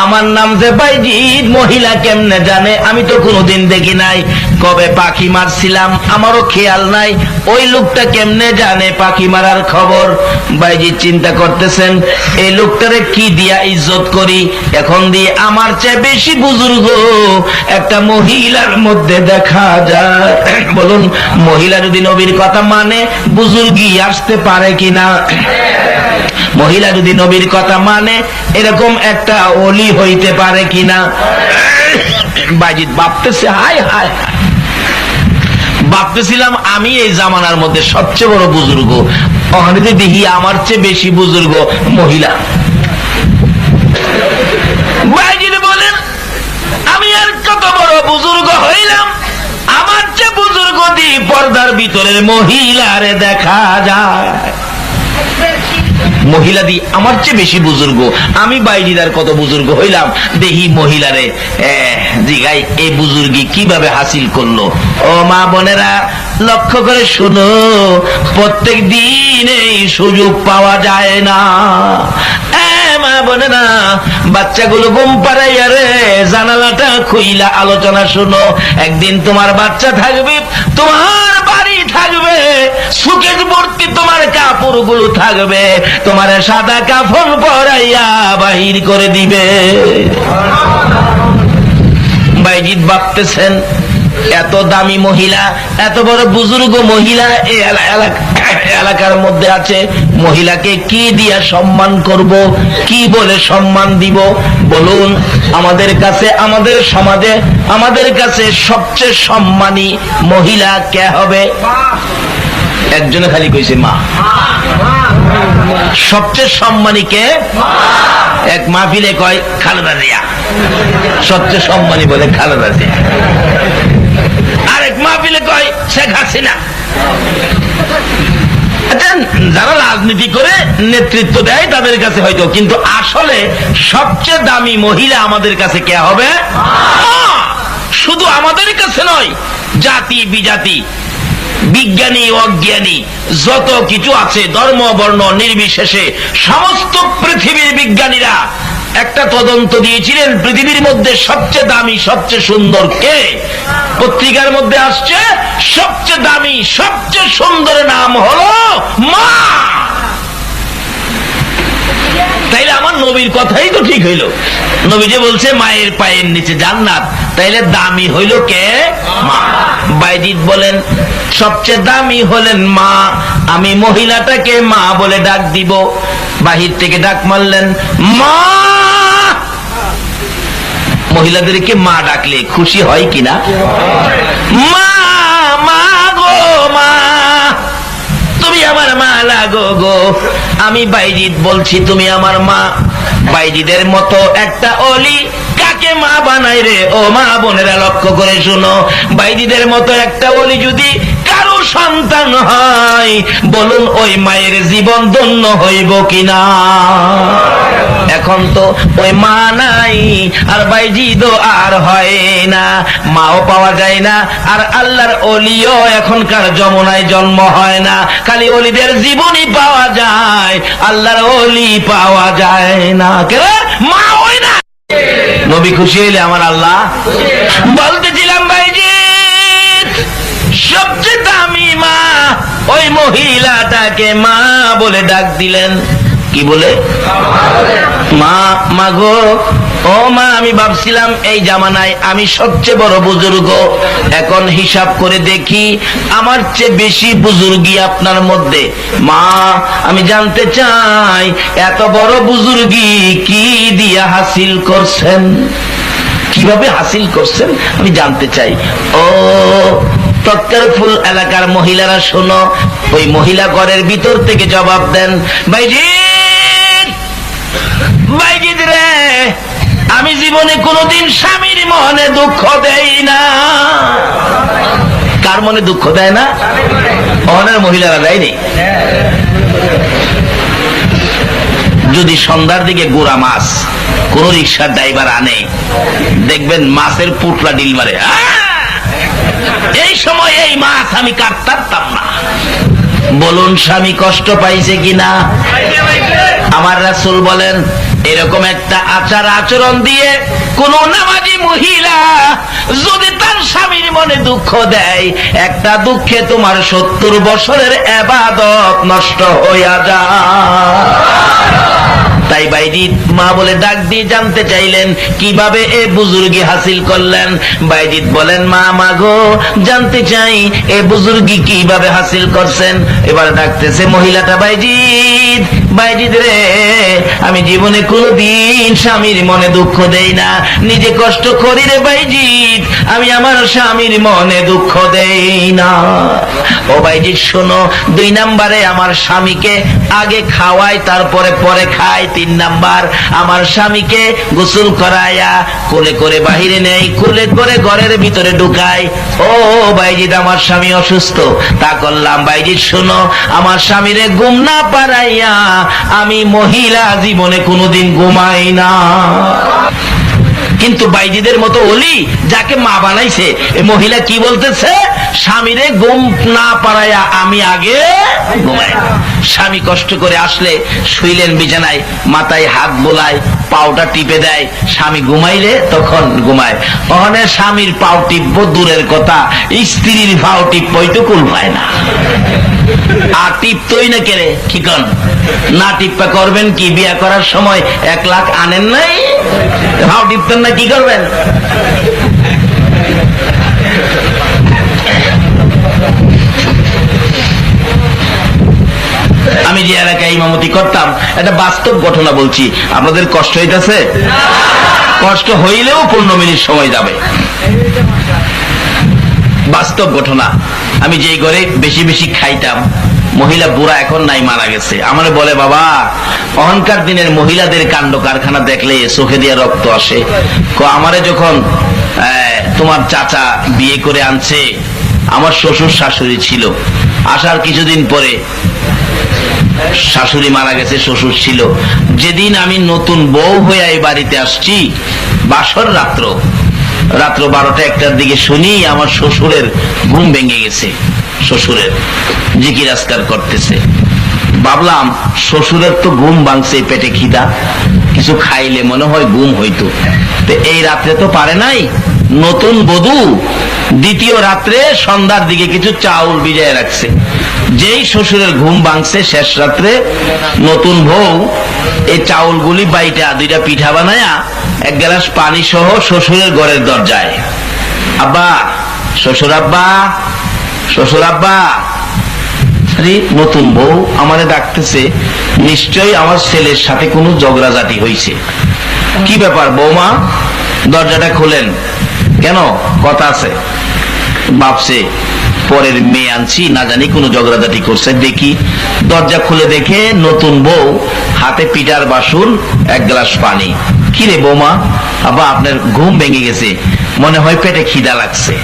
আমার নাম যে বাইজিদ, মহিলা কেমনে জানে? আমি তো কোনোদিন দেখি নাই। কবে পাখি মারছিলাম আমারও খেয়াল নাই। ওই লোকটা কেমনে জানে পাখি মারার খবর? বাইজিদ চিন্তা করতেছেন, এই লোকটারে কি দিয়া ইজ্জত করি? এখন দিয়ে আমার চেয়ে বেশি বুজুর্গ একটা মহিলার মধ্যে দেখা যায়। বলুন, মহিলা যদি নবীর কথা মানে বুজুর্গি আসতে পারে কিনা? মহিলা যদি নবীর কথা মানে এরকম একটা অলি হইতে পারে কিনা? বাইজিদ ভাবতেছে, হায় হায়, ভাবতেছিলাম আমি এই জামানার মধ্যে সবচেয়ে বড় বুজুর্গ, ওখানে দেখি আমার চেয়ে বেশি বুজুর্গ মহিলা। বাইজিদ বলেন, আমি আর কত বড় বুজুর্গ হইলাম, আমার চেয়ে বুজুর্গ দি পর্দার ভিতরের মহিলারে দেখা যায়। মহিলা দি আমার চেয়ে বেশি বুজুর্গ, আমি বাইজিদার কত বুজুর্গ হইলাম। দেখি মহিলারে জিগাই, এই বুজুর্গি কিভাবে হাসিল করলো। ও মা বোনেরা, লক্ষ্য করে শুনো, প্রত্যেক দিন এই সুযোগ পাওয়া যায় না। মা বোনেরা, বাচ্চাগুলো ঘুম পাড়াইয়া রে জানালাটা খুইলা আলোচনা শুনো। একদিন তোমার বাচ্চা থাকবে, তোমার বাড়ি থাকবে, সুকেশ ভর্তি তোমার কাপড়গুলো থাকবে, তোমার সাদা কাফন পরাইয়া বাহির করে দিবে। বাইজিদ ভাবতেছেন, এত দামি মহিলা, এত বড় বুজুর্গ মহিলা এই এলাকার মধ্যে আছে, মহিলাকে কি দিয়া সম্মান করব, কি বলে সম্মান দিব? বলুন, আমাদের কাছে, আমাদের সমাজে আমাদের কাছে সবচেয়ে সম্মানী মহিলা কে হবে? একজনে খালি কইছে মা। সবচেয়ে সম্মানী কে? এক মাহফিলে কয় খালেদা জিয়া, সবচেয়ে সম্মানী বলে খালেদা জিয়া। আরেক মাহফিলে কয় শেখ হাসিনা। যারা রাজনীতি করে নেতৃত্ব দেয় তাদের কাছে হয়তো, কিন্তু আসলে সবচেয়ে দামি মহিলা আমাদের কাছে কে হবে? শুধু আমাদের কাছে নয়, জাতি বিজাতি, বিজ্ঞানী অজ্ঞানী যত কিছু আছে, ধর্ম বর্ণ নির্বিশেষে সমস্ত পৃথিবীর বিজ্ঞানীরা একটা তদন্ত দিয়েছিলেন, পৃথিবীর মধ্যে সবচেয়ে দামি সবচেয়ে সুন্দর কে? পত্রিকার মধ্যে আসছে সবচেয়ে দামি সবচেয়ে সুন্দর নাম হলো মা। তাইলে আমার নবীর কথাই তো ঠিক হইল। নবীজি বলছে মায়ের পায়ের নিচে জান্নাত, তাইলে দামি হইল কে? মা। বাইজিদ বলেন সবচেয়ে দামি হলেন মা, আমি মহিলাটাকে মা বলে ডাক দিব। বাহির থেকে ডাক মারলেন মা। মহিলাদেরকে মা ডাকলে খুশি হয় কিনা? মা, মা গো মা, তুমি আমার মা লাগো গো। আমি বাইজিদ বলছি তুমি আমার মা। বাইজিদের মতো একটা অলি কাকে মা বানাই রে? ও মা বোনেরা লক্ষ্য করে শুনো, বাইজিদের মতো একটা অলি যদি কারো সন্তান হয়, বলুন ওই মায়ের জীবন ধন্য হইব কিনা? এখন তো ওই মা নাই, আর বাইজিদও আর হয় না, মাও পাওয়া যায় না, আর আল্লাহর অলিও এখনকার যমুনায় জন্ম হয় না। খালি অলিদের জীবনই পাওয়া যায়, আল্লাহর অলি পাওয়া যায় না। কেন মা হয় না? নবী খুশি হইলে আমার আল্লাহ। বলতেছিলাম বাইজিদ সবচেয়ে দামি মা, ওই মহিলাটাকে মা বলে ডাক দিলেন। কি বলে? মা। মা গো, ও মা, আমি ভাবছিলাম এই জামানায় আমি সবচেয়ে বড় বুজুর্গ, এখন হিসাব করে দেখি আমার চেয়ে বেশি বুজুর্গি আপনার মধ্যে। মা, আমি জানতে চাই এত বড় বুজুর্গি কি দিয়া হাসিল করছেন, কিভাবে হাসিল করছেন আমি জানতে চাই। ও তক্তার ফুল এলাকার মহিলারা শোনো, ওই মহিলা ঘরের ভিতর থেকে জবাব দেন বাইজিদ, বাইজিদ রে, আমি জীবনে কোনোদিন স্বামীর মনে দুঃখ দেই না। কার মনে দুঃখ দেয় না? অনেক মহিলারা দেয়নি। যদি সন্ধ্যার দিকে গোড়া মাছ কোন রিক্সার ড্রাইভার আনে, দেখবেন মাছের পুটলা ডিল মারে। এই সময় এই মাছ আমি কাটতাম না। বলুন স্বামী কষ্ট পাইছে কিনা? আমার রাসূল বলেন এরকম একটা আচার আচরণ দিয়ে কোন নামাজি মহিলা যদি তার স্বামীর মনে দুঃখ দেয়, একটা দুঃখে তোমার 70 বছরের ইবাদত নষ্ট হইয়া যায়। তাই বাইজিদ মা বলে ডাক দিয়ে জানতে চাইলেন কিভাবে এ বুজুর্গি হাসিল করলেন। বাইজিদ বলেন মা, মা গো, জানতে চাই এ বুজুর্গি কিভাবে হাসিল করছেন। এবার ডাকতেছে মহিলাটা বাইজিদ, বাইজিদ রে, আমি জীবনে কোনদিন স্বামীর মনে দুঃখ দেই না, নিজে কষ্ট করি রে বাইজিদ, আমি আমার স্বামীর মনে দুঃখ দেই না। ও বাইজিদ শোনো, 2 নম্বরে আমার স্বামীকে আগে খাওয়াই, তারপরে পরে খাই। 3 নাম্বার আমার স্বামীকে গোসল করাইয়া কোলে করে বাহিরে নেই, কোলে করে ঘরের ভিতরে ঢুকাই। ও বাইজিদ, আমার স্বামী অসুস্থ, তা করলাম। বাইজিদ শোনো, আমার স্বামীরে ঘুম না পারাইয়া আমি মহিলা জীবনে কোনোদিন ঘুমাই না। কিন্তু বাইজিদের মতো অলি যাকে মা বানাইছে, এ মহিলা কি বলতেছে? স্বামীরে ঘুম না পারাইয়া আমি আগে ঘুমাই। স্বামী কষ্ট করে আসলে শুইলেন বিছানায়, মাথায় হাত বোলায়, পাওটা টিপে দেয়, স্বামী ঘুমাইলে তখন ঘুমায়। ওখানে স্বামীর পাও টিপবো দূরের কথা, স্ত্রীর পাও টিপবই তো কুল পায় না। আর টিপতই না কেড়ে কি কন? না টিপ্পা করবেন কি? বিয়া করার সময় 1 লাখ আনেন নাই, পাও টিপতেন না, কি করবেন? আমি যে এলাকায় ইমামতি করতাম, একটা বাস্তব ঘটনা বলছি, আপনাদের কষ্ট হইতেছে? কষ্ট হইলেও 15 মিনিট সময় যাবে। বাস্তব ঘটনা। আমি যেই ঘরে বেশি বেশি খাইতাম, মহিলা বুড়া এখন নাই, মারা গেছে। আমার বলে বাবা, অহংকার দিনের মহিলাদের কাণ্ড কারখানা দেখলে চোখে দিয়ে রক্ত আসে। আমারে যখন তোমার চাচা বিয়ে করে আনছে, আমার শ্বশুর শাশুড়ি ছিল, আসার কিছুদিন পরে শাশুড়ি মারা গেছে, শ্বশুর ছিল। যেদিন আমি নতুন বউ হয়ে এই বাড়িতে আসছি, বাসর রাত্র 12টা-1টার দিকে শুনি আমার শ্বশুরের ঘুম ভেঙে গেছে। শ্বশুরের জিকির আজকার করতেছে। ভাবলাম শ্বশুরের তো ঘুম ভাঙছে, পেটে খিদা, কিছু খাইলে মনে হয় ঘুম হইতো। তো এই রাত্রে তো পারে নাই, নতুন বধূ দ্বিতীয় রাত্রে সন্ধ্যার দিকে কিছু চাউল ভিজায় রাখছে। যেই শ্বশুরের ঘুম ভাঙছে শেষ রাত্রে, নতুন বউ এই চাউলগুলি বাইটা 2টা পিঠা বানায়া এক গ্লাস পানি সহ শ্বশুরের ঘরের দরজায়। আব্বা, শ্বশুর আব্বা, শ্বশুর আব্বা। নতুন বউ আমারে ডাকতেছে, নিশ্চয়ই আমার ছেলের সাথে কোনো ঝগড়াঝাটি হয়েছে। কি ব্যাপার বৌমা? দরজাটা খুলেন। কেন? কথা আছে। ভাবছে পরের মেয়ে আনছি, না জানি কোনো ঝগড়াঝাটি করছে। দেখি, দরজা খুলে দেখে নতুন বউ, হাতে পিঠার বাসন, এক গ্লাস পানি। কি রে বৌমা? আব্বা, আপনার ঘুম ভেঙে গেছে, মনে হয় পেটে খিদা লাগছে।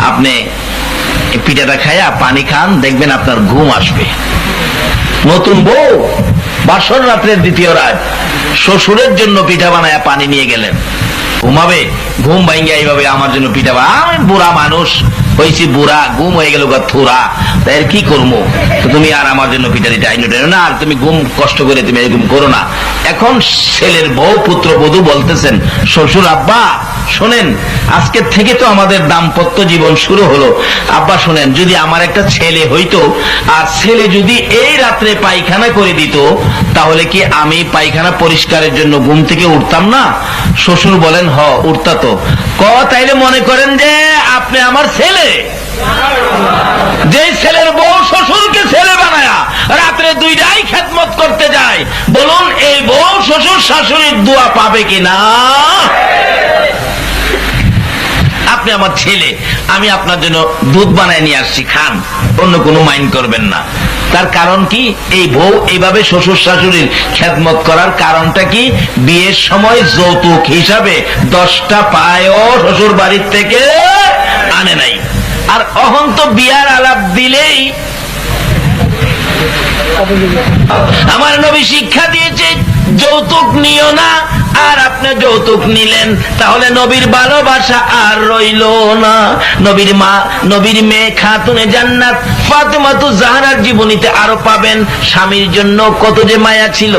আপনি পিঠাটা খায়া পানি খান, দেখবেন আপনার ঘুম আসবে। নতুন বউ বাসর রাত্রের দ্বিতীয় রাত শ্বশুরের জন্য পিঠা বানায়া পানি নিয়ে গেলেন। ঘুমাবে, ঘুম ভাঙ্গা এইভাবে আমার জন্য পিঠা আমি বুড়া মানুষ হয়েছি, বুড়া, ঘুম হয়ে গেল থুরা, তাই কি করবো? তুমি আর আমার জন্য পিঠা দিতে আইনো না, আর তুমি ঘুম কষ্ট করে তুমি এরকম করো না। এখন ছেলের বউ পুত্র বধূ বলতেছেন, শ্বশুর আব্বা শোনেন, আজকের থেকে তো আমাদের দাম্পত্য জীবন শুরু হলো। আব্বা শোনেন, যদি আমার একটা ছেলে হইতো, আর ছেলে যদি এই রাত্রে পায়খানা করে দিত, তাহলে কি আমি পায়খানা পরিষ্কারের জন্য ঘুম থেকে উঠতাম না? শ্বশুর বলেন, হ উঠতা তো। তাইলে মনে করেন যে আপনি আমার ছেলে। যে ছেলের বউ শ্বশুরকে ছেলে বানায়া রাত্রে দুইটাই খেদমত করতে যায়, বলুন এই বউ শ্বশুর শাশুড়ির দোয়া পাবে কিনা? আপনি আমার ছেলে, আমি আপনার জন্য দুধ বানায় নিয়ে আসছি, খান, অন্য কোনো মাইন্ড করবেন না। তার কারণ কি? এই বউ এইভাবে শ্বশুর শাশুড়ির খেদমত করার কারণটা কি? বিয়ের সময় যৌতুক হিসাবে 10টা পায়ও শ্বশুর বাড়ির থেকে আনে নাই। আর অহন তো বিয়ার আলাপ দিলেই, আমার নবী শিক্ষা দিয়েছে যৌতুক নিও না, আর আপনি যৌতুক নিলেন, তাহলে নবীর ভালোবাসা আর রইল না। নবীর মা, নবীর মেয়ে খাতুনে জান্নাত ফাতেমাতু জাহরার জীবনীতে আরো পাবেন স্বামীর জন্য কত যে মায়া ছিল।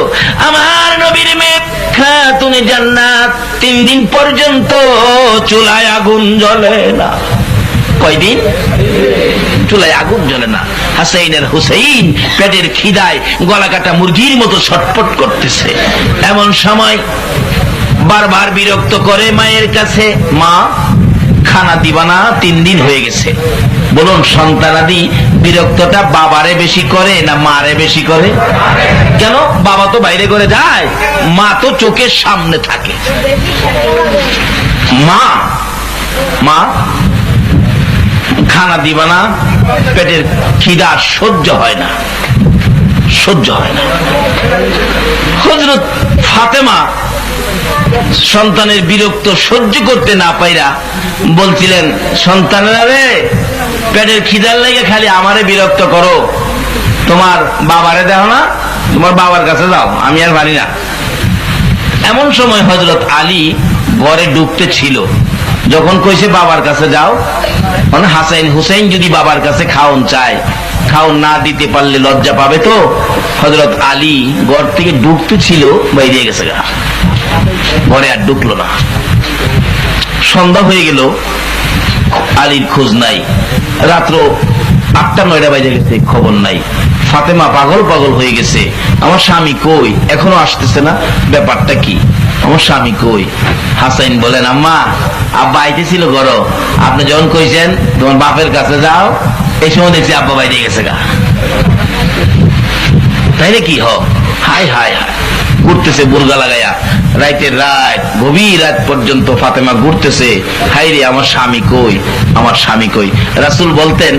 আমার নবীর মেয়ে খাতুনে জান্নাত 3 দিন পর্যন্ত চুলায় আগুন জ্বলে না। কয়দিন? চুলায় আগুন জ্বলে না। হাসাইনের হুসাইন পেটের খিদায় গলা কাটা মুরগির মতো ছটফট করতেছে। এমন সময় বারবার বিরক্ত করে মায়ের কাছে, মা খানা দিবা না, 3 দিন হয়ে গেছে। বলুন, সন্তানাদি বিরক্তটা বাবারে বেশি করে না মারে বেশি করে? কেন? বাবা তো বাইরে করে যায়, মা তো চোখের সামনে থাকে। মা মা খানা দিবা না, পেটের খিদা সহ্য হয় না, সহ্য হয় না। হযরত ফাতেমা সন্তানের বিরক্ত সহ্য করতে না পাইরা বলছিলেন, সন্তানেরা রে, পেটের খিদার লেগে খালি আমারে বিরক্ত করো, তোমার বাবারে দেখো না, তোমার বাবার কাছে যাও, আমি আর পারি না। এমন সময় হযরত আলী ঘরে ঢুকতে ছিল, যখন কইছে বাবার কাছে যাও, মানে হাসাইন হুসাইন যদি বাবার কাছে খাওন চায়, খাওন না দিতে পারলে লজ্জা পাবে তো। হযরত আলী ঘর থেকে ঢুকতে ছিল, বাইরে গেছে গা, ঘরে আর ঢুকলো না। সন্ধ্যা হয়ে গেল, আলীর খোঁজ নাই। রাত্র 8টা-9টা বাজে গেছে, খবর নাই। ফাতেমা পাগল পাগল হয়ে গেছে, আমার স্বামী কই, এখনো আসতেছে না, ব্যাপারটা কি, আমার স্বামী কই? হাসাইন বলেন, আম্মা, আব্বা আইতেছিল ঘর, আপনি যখন কইছেন তোমার বাপের কাছে যাও, এই সময় দেখছি আব্বা বাইরে গেছে গা। তাইলে কি হ? হাই হাই হাই, ঘুরতেছে বুর্গা লাগাইয়া, রাইতের রাত, গভীর রাত পর্যন্ত ফাতেমা ঘুরতেছে, হাই রে আমার স্বামী কই, আমার স্বামী কই। রাসূল বলতেন,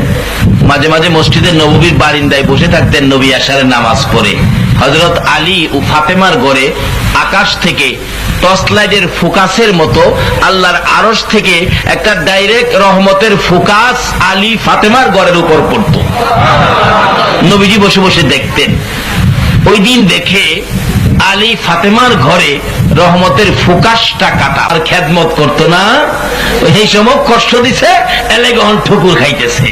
মাঝে মাঝে মসজিদের নববীর বারিন্দায় বসে থাকতেন নবী আশারের নামাজ পড়ে। হযরত আলী ও ফাতেমার ঘরে আকাশ থেকে টর্চ লাইটের ফোকাসের মতো আল্লাহর আরশ থেকে একটা ডাইরেক্ট রহমতের ফোকাস আলী ফাতেমার ঘরের উপর পড়তো। নবীজি বসে বসে দেখতেন। ওই দিন দেখে আলী ফাতেমার ঘরে রহমতের ফোকাসটা কাটা, আর খেদমত করতো না, এই সময় কষ্ট দিছে, এলেগন ঠুকুর খাইতেছে।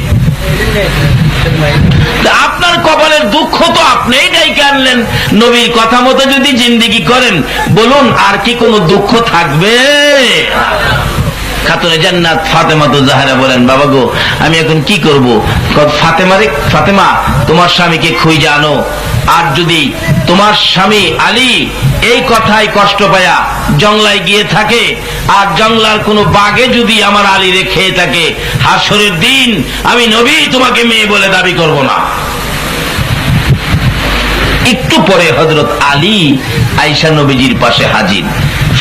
আপনার কপালের দুঃখ তো আপনিই ডাইকে আনলেন। নবীর কথা মতো যদি জিন্দেগি করেন, বলুন আর কি কোনো দুঃখ থাকবে? খাতুনে জান্নাত ফাতেমাতু জাহরা বলেন, বাবা গো, আমি এখন কি করব? ফাতেমা, তোমার স্বামীকে খুঁজে আনো, আর যদি তোমার স্বামী আলী এই কথায় কষ্ট পায়া জংলায় গিয়ে থাকে, আর জংলার কোনো বাঘে যদি আমার আলীরে খেয়ে থাকে, হাসরের দিন আমি নবী তোমাকে মেয়ে বলে দাবি করব না। একটু পরে হযরত আলী আয়েশা নবীজির পাশে হাজির।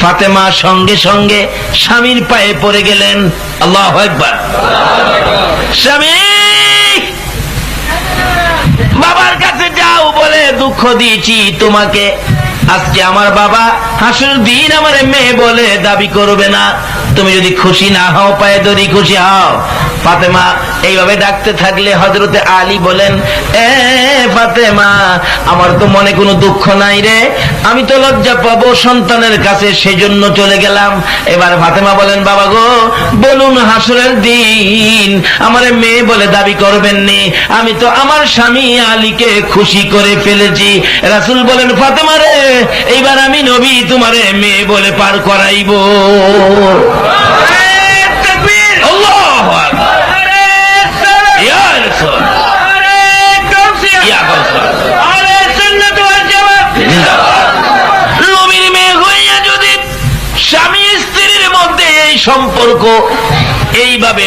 ফাতেমা সঙ্গে সঙ্গে স্বামীর পায়ে পড়ে গেলেন। আল্লাহু আকবার। স্বামী, বাবার কাছে যাও, বলে দুঃখ দিয়েছি তোমাকে, আজকে আমার বাবা হাসরের দিন আমার মেয়ে বলে দাবি করবে না। তুমি যদি খুশি না হও, পায়ে ধরি খুশি হও। ফাতেমা এইভাবে ডাকতে থাকলে হযরতে আলী বলেন, এ ফাতেমা, আমার তো মনে কোনো দুঃখ নাই রে, আমি তো লজ্জা পাবো সন্তানের কাছে, সেজন্য চলে গেলাম। এবার ফাতেমা বলেন, বাবা গো, বলুন হাসরের দিন আমার মেয়ে বলে দাবি করবেন নি? আমি তো আমার স্বামী আলীকে খুশি করে ফেলেছি। রাসূল বলেন, ফাতেমা রে, এইবার আমি নবী তোমারে মেয়ে বলে পার করাইব। নবীর মেয়ে হইয়া যদি স্বামী স্ত্রীর মধ্যে এই সম্পর্ক এইভাবে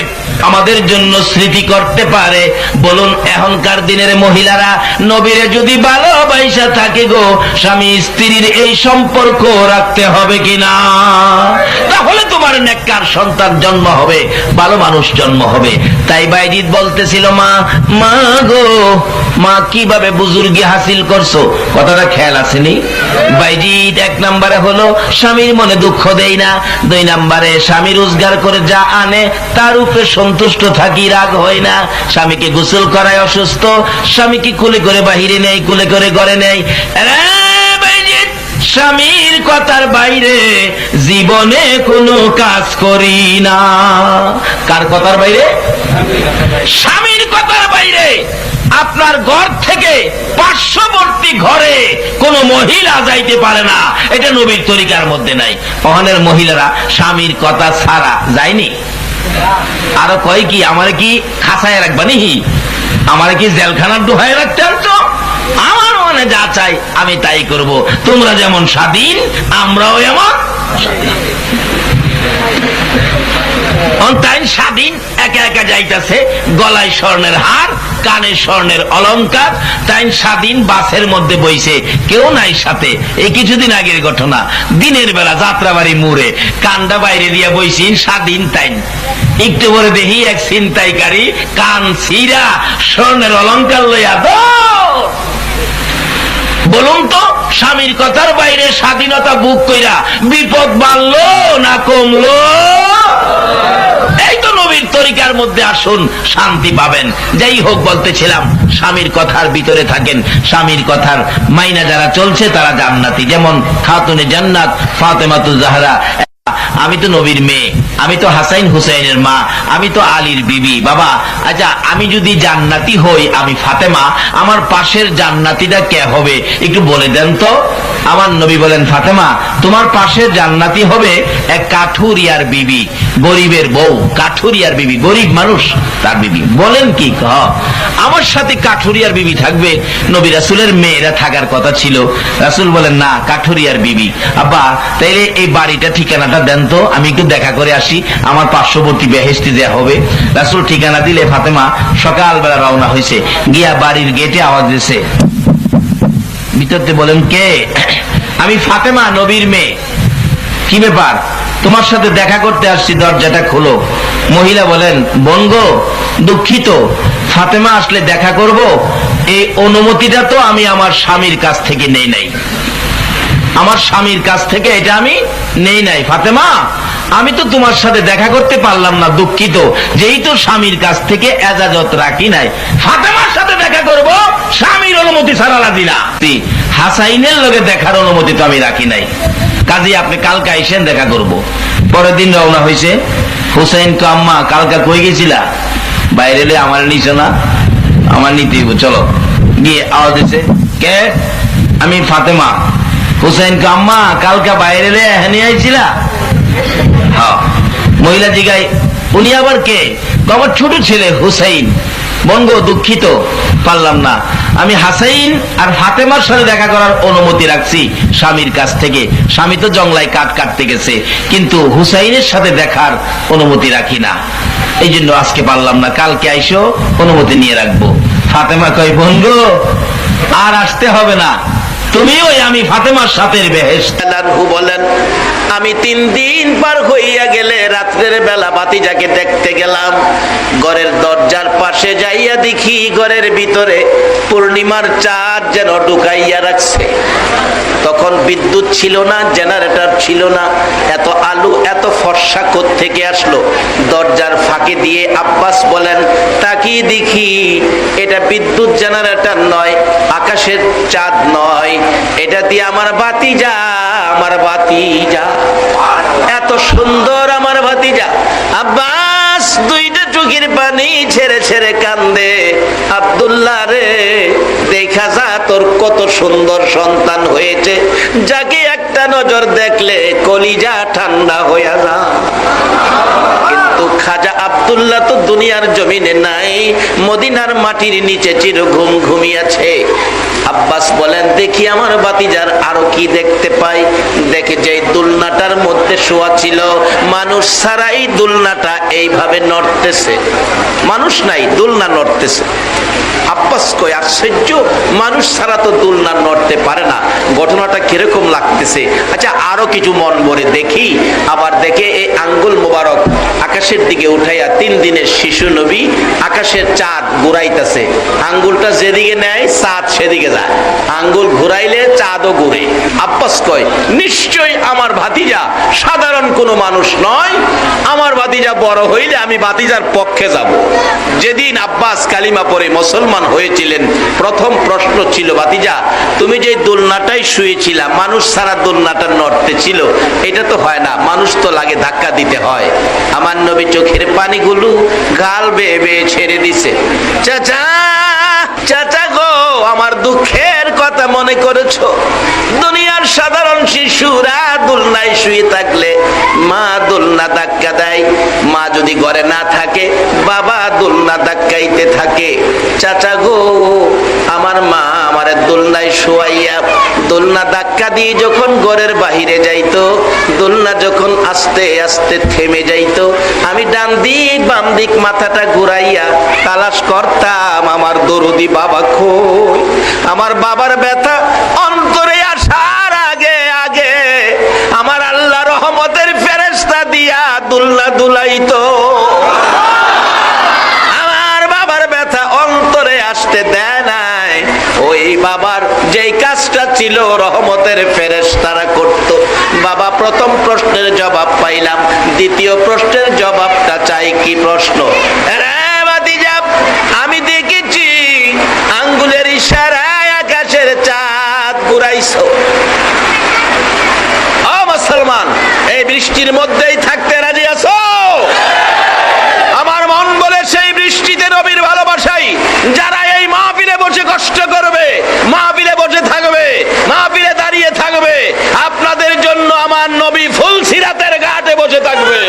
আমাদের জন্য স্মৃতি করতে পারে, বলুন এখনকার দিনের মহিলারা নবীরে যদি ভালোবাসা থাকে গো, স্বামী স্ত্রীর এই সম্পর্ক রাখতে হবে কিনা? তাহলে তোমার নেককার সন্তান জন্ম হবে, ভালো মানুষ জন্ম হবে। তাই বাইজিদ বলতেছিল, মা মা গো, মা কিভাবে বুজুর্গি হাসিল করছো, কথাটা খেয়াল আসেনি? বাইজিদ এক নম্বরে হলো স্বামীর মনে দুঃখ দেই না, দুই নম্বরে স্বামী রোজগার করে যা আনে তার উপরে সন্তুষ্ট থাকি, রাগ হয় না। স্বামীকে গোসল করায় অসুস্থ, স্বামীকে কুলে করে বাহিরে নেই, কুলে করে ঘরে নেই। স্বামীর কথার বাইরে জীবনে কোনো কাজ করি না। কার কথার বাইরে? স্বামীর কথার বাইরে। আপনার ঘর থেকে পার্শ্ববর্তী ঘরে কোন মহিলা যাইতে পারে না, এটা নবীর তরিকার মধ্যে নাই। ওখানের মহিলারা স্বামীর কথা ছাড়া যায়নি। আরো কয় কি, আমার কি খাসায় রাখবা নি, আমার কি জেলখানার ডুহায় রাখতে আনছো? আমার মনে যা চাই আমি তাই করব। তোমরা যেমন স্বাধীন, আমরাও এমন তাই স্বাধীন। একা একা যাইতেছে, গলায় স্বর্ণের হার, কানে স্বর্ণের অলংকার, তাই স্বাধীন। বাসের মধ্যে বইছে, কেউ নাই সাথে। এই কিছুদিন আগের ঘটনা, দিনের বেলা যাত্রাবাড়ি মোড়ে কানটা বাইরে দিয়া বইছি, স্বাধীন। তাই একটু পরে দেখি এক ছিনতাইকারী কান ছিঁড়া স্বর্ণের অলংকার লইয়া দৌড়। বলুন তো, স্বামীর কথার বাইরে স্বাধীনতা বুক কইরা বিপদ বাড়লো না কমলো? এই তো নবীর তরিকার মধ্যে আসুন, শান্তি পাবেন। যাই হোক, বলতেছিলাম স্বামীর কথার ভিতরে থাকেন, স্বামীর কথার মাইনা যারা চলছে তারা জান্নাতি। যেমন খাতুনে জান্নাত ফাতেমাতুজ জাহরা। আমি তো নবীর মেয়ে, আমি তো হাসাইন হুসাইনের মা, আমি তো আলীর বিবি। বাবা, আচ্ছা আমি যদি জান্নাতি হই, আমি ফাতেমা, আমার পাশের জান্নাতিটা কে হবে একটু বলে দেন তো। আমার নবী বলেন, ফাতেমা, তোমার পাশের জান্নাতি হবে এক কাঠুরিয়ার বিবি, গরিবের বউ, কাঠুরিয়ার বিবি, গরিব মানুষ তার বিবি। বলেন কি? আমার সাথে কাঠুরিয়ার বিবি থাকবে? নবী রাসূলের মেয়েরা থাকার কথা ছিল। রাসূল বলেন, না, কাঠুরিয়ার বিবি। আব্বা, তাইলে এই বাড়িটা ঠিকানাটা দেন তো, আমি একটু দেখা করে আসি, আমার পার্শ্ববর্তী বেহেশতে দেয়া হবে। রাসূল ঠিকানা দিলে ফাতেমা সকালবেলা রওনা হয়েছে, গিয়া বাড়ির গেটে আওয়াজ দিয়েছে। ভিতরতে বলেন, কে? আমি ফাতেমা, নবীর মেয়ে। কি ব্যাপার? তোমার সাথে দেখা করতে আসছি, দরজাটা খোলো। মহিলা বলেন, বোন গো, দুঃখিত, ফাতেমা আসলে দেখা করব, এই অনুমতিটা তো আমি আমার স্বামীর কাছ থেকে নেই নাই। আমার স্বামীর কাছ থেকে এটা আমি নেই নাই। ফাতেমা, আমি তো তোমার সাথে দেখা করতে পারলাম না, দুঃখিত, যেই তো স্বামীর কাছ থেকে এজাজত রাখি নাই। ফাতেমার সাথে দেখা করব স্বামীর অনুমতি ছাড়া রাজি না। হাসাইনের লগে দেখার অনুমতি তো আমি রাখি নাই, কাজে আপনি কালকে আইসেন, দেখা করব। পরের দিন রওনা হয়েছে। হুসাইন তো, আম্মা কালকা কই গেছিলা? বাইরে এলে আমার নিছ না, আমার নিতে চলো। গিয়ে আওয়াজ দিছে, কে? আমি ফাতেমা। হুসাইন কে, আম্মা কালকা বাইরে এলে এখানে আইছিলা? হ্যাঁ। মহিলা জিগাই, উনি আবার কে? আমার ছোট ছেলে হুসাইন। বোন গো, দুঃখিত, পারলাম না। আমি হাসাইন আর ফাতেমার সাথে দেখা করার অনুমতি রাখছি স্বামীর কাছ থেকে। স্বামী তো জংলায় কাঠ কাটতে গেছে, কিন্তু হুসাইনের সাথে দেখার অনুমতি রাখি না, এই জন্য আজকে পারলাম না, কালকে আইসো, অনুমতি নিয়ে রাখবো। ফাতেমা কয়, বোন গো, আর আসতে হবে না, তুমি ওই আমি ফাতেমার সাথে বেহেশত। বলেন, আমি 3 দিন পার হইয়া গেলে রাত্রের বেলা ভাতিজাকে দেখতে গেলাম। ঘরের দরজার পাশে যাইয়া দেখি ঘরের ভিতরে পূর্ণিমার চাঁদ যেন ঢুকাইয়া রাখছে। তখন বিদ্যুৎ ছিল না, জেনারেটর ছিল না, এত আলো এত ফর্সা কোত্থেকে আসলো? দরজার ফাঁকে দিয়ে আব্বাস বলেন, তাকিয়ে দেখি এটা বিদ্যুৎ জেনারেটর নয়, আকাশের চাঁদ নয়, এটা দিয়ে আমার ভাতিজা, আমার ভাতিজা, এত সুন্দর আমার ভাতিজা। আব্বাস 2টা চোখের পানি ছেড়ে ছেড়ে কান্দে, আব্দুল্লাহ রে, দেখা যা তোর কত সুন্দর সন্তান হয়েছে, যাকে একটা নজর দেখলে কলিজা ঠান্ডা হয়ে যা। কিন্তু খাজা আব্দুল্লাহ তো দুনিয়ার জমিনে নাই, মদিনার মাটির নিচে চির ঘুম ঘুমিয়েছে। আব্বাস বলেন, দেখি আমার ভাতিজার আরো কি দেখতে পাই। দেখে যে দুলনাটার মধ্যে শোয়া ছিল, মানুষ ছাড়াই দুলনাটা এইভাবে নড়তেছে, মানুষ নাই, দুলনা নড়তেছে। আব্বাস কয়, আশ্চর্য, মানুষ ছাড়া তো দুলনা নড়তে পারে না, ঘটনাটা কিরকম লাগতেছে। আচ্ছা, আরো কিছু মন ভরে দেখি। আবার দেখে এই আঙ্গুল মোবারক আকাশের দিকে উঠাইয়া 3 দিনের শিশু নবী আকাশের চাঁদ ঘুরাইতেছে। আঙ্গুলটা যেদিকে নেয় চাঁদ সেদিকে যায়, আঙ্গুল ঘুরাইলে চাঁদও ঘুরে। আব্বাস কয়, নিশ্চয়ই আমার ভাতিজা সাধারণ কোনো মানুষ নয়, আমার ভাতিজা বড় হইলে আমি ভাতিজার পক্ষে যাব। যেদিন আব্বাস কালিমা পড়ে মুসলমান হয়েছিলেন, প্রথম প্রশ্ন ছিল, ভাতিজা তুমি যে দোলনাটাই শুয়েছিলা, মানুষ ছাড়া দোলনাটা নড়তে ছিল, এটা তো হয় না, মানুষ তো লাগে ধাক্কা দিতে হয়। আমার নবী চোখের পানিগুলো গাল বেয়ে বেয়ে ছেড়ে দিছে। চাচা, চাচা গো, আমার দুঃখের কথা মনে করেছো? দুনিয়ার সাধারণ শিশুরা দোলনায় শুয়ে থাকলে মা দোলনা ধাক্কা দেয়, মা যদি ঘরে না থাকে বাবা দোলনা ধাক্কাইতে থাকে। চাচা গো, আমার মা আমার দোলনায় শোয়াইয়া দোলনা ধাক্কা দিয়ে যখন ঘরের বাহিরে যাইতো, দোলনা যখন আস্তে আস্তে থেমে যাইতো, আমি ডান দিক বাম দিক মাথাটা ঘুরাইয়া তালাশ করতাম আমার দরদি বাবা কই। আমার বাবার ব্যথা অন্তরে আসার আগে আগে আমার আল্লাহ রহমতের ফেরেশতা দিয়া দোলনা দুলাইতো। আমার বাবার ব্যথা অন্তরে আসতে দেয় নাই। ওই বাবার যেই কাজটা ছিল রহমতের ফেরেশতারা করত। বাবা, প্রথম প্রশ্নের জবাব পাইলাম, দ্বিতীয় প্রশ্নের জবাবটা চাই। কি প্রশ্ন? আমি দেখেছি আঙ্গুলের ইশারায় আকাশের চাঁদ ঘুরাইছো। ও মুসলমান, এই বৃষ্টির মধ্যেই থাকতে রাজি আছো? আমার মন বলে সেই বৃষ্টিতে নবীর ভালোবাসাই যারা এই মাহফিলে বসে কষ্ট করবে, মাহফিলে বসে থাকবে, মাহফিলে দাঁড়িয়ে থাকবে, আপনাদের জন্য আমার নবী ফুলসিরাতের ঘাটে বসে থাকবে।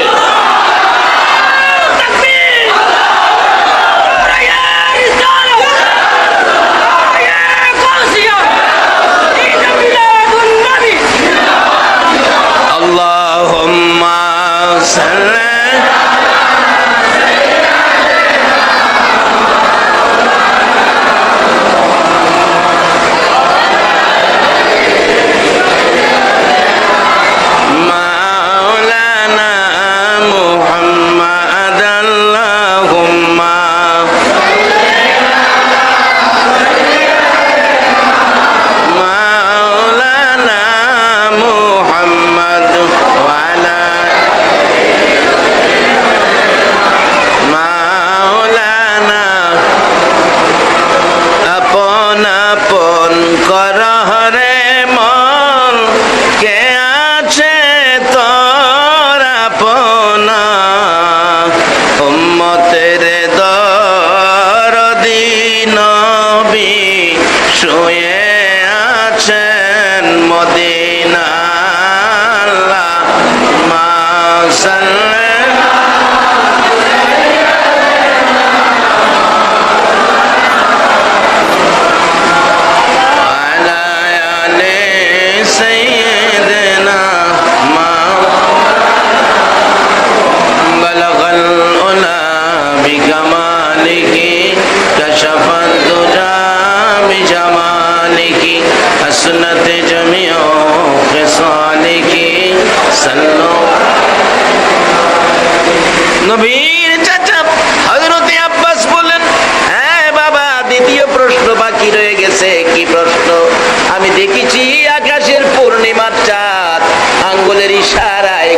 আল্লাহুম্মা সাল্লি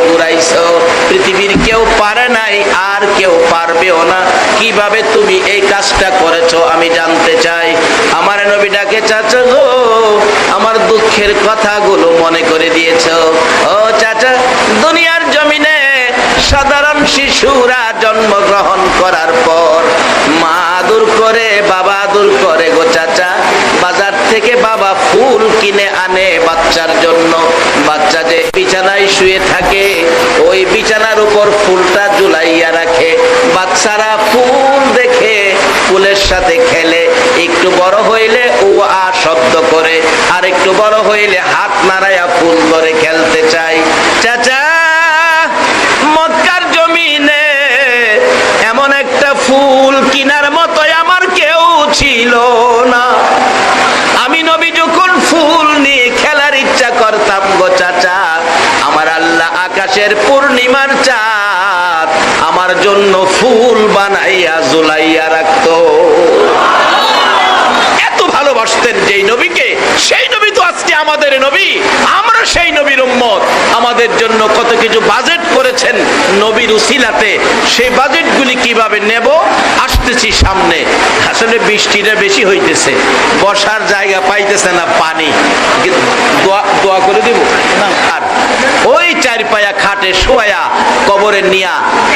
ঘুরাইছো, পৃথিবীর কেউ পারে নাই, আর কেউ পারবেও না। কিভাবে তুমি এই কাজটা করেছো আমি জানতে চাই। আমার নবী ডাকে, চাচা গো, আমার দুঃখের কথাগুলো মনে করে দিয়েছো। ও চাচা, দুনিয়ার জমিনে সাধারণ শিশুরা জন্মগ্রহণ করার পর মা আদর করে, বাবা আদর করে গো চাচা। বাজার থেকে বাবা ফুল কিনে আনে বাচ্চার জন্য। বাচ্চা যে বিছানায় শুয়ে থাকে, ওই বিছানার উপর ফুলটা ঝুলাইয়া রাখে। বাচ্চারা ফুল দেখে ফুলের সাথে খেলে, একটু বড় হইলে ও আ শব্দ করে, আর একটু বড় হইলে হাত নাড়াইয়া ফুল ধরে খেলতে চায়। চাচা, মক্কার জমিনে এমন একটা ফুল কিনার মতো আমার কেউ ছিল না। আমি নবী যখন ফুল নিয়ে খেলার ইচ্ছা করতাম গো চাচা, আমার আল্লাহ আকাশের পূর্ণিমার চাঁদ আমার জন্য ফুল বানাইয়া ঝুলাইয়া রাখতো। এত ভালোবাসতেন যেই নবীকে, সেই নবী তো আজকে আমাদের নবী, আমরা সেই নবীর উম্মত। আমাদের জন্য কত কিছু বাজেট করেছেন নবীর উসিলাতে, সেই বাজেটগুলি কিভাবে নেব আসতেছি সামনে। আসলে বৃষ্টিটা বেশি হইতেছে, বসার জায়গা পাইতেছে না, পানি। দোয়া করে দিব না, আর ওই চার পায়া খাটে শোয়া কবরে নিয়া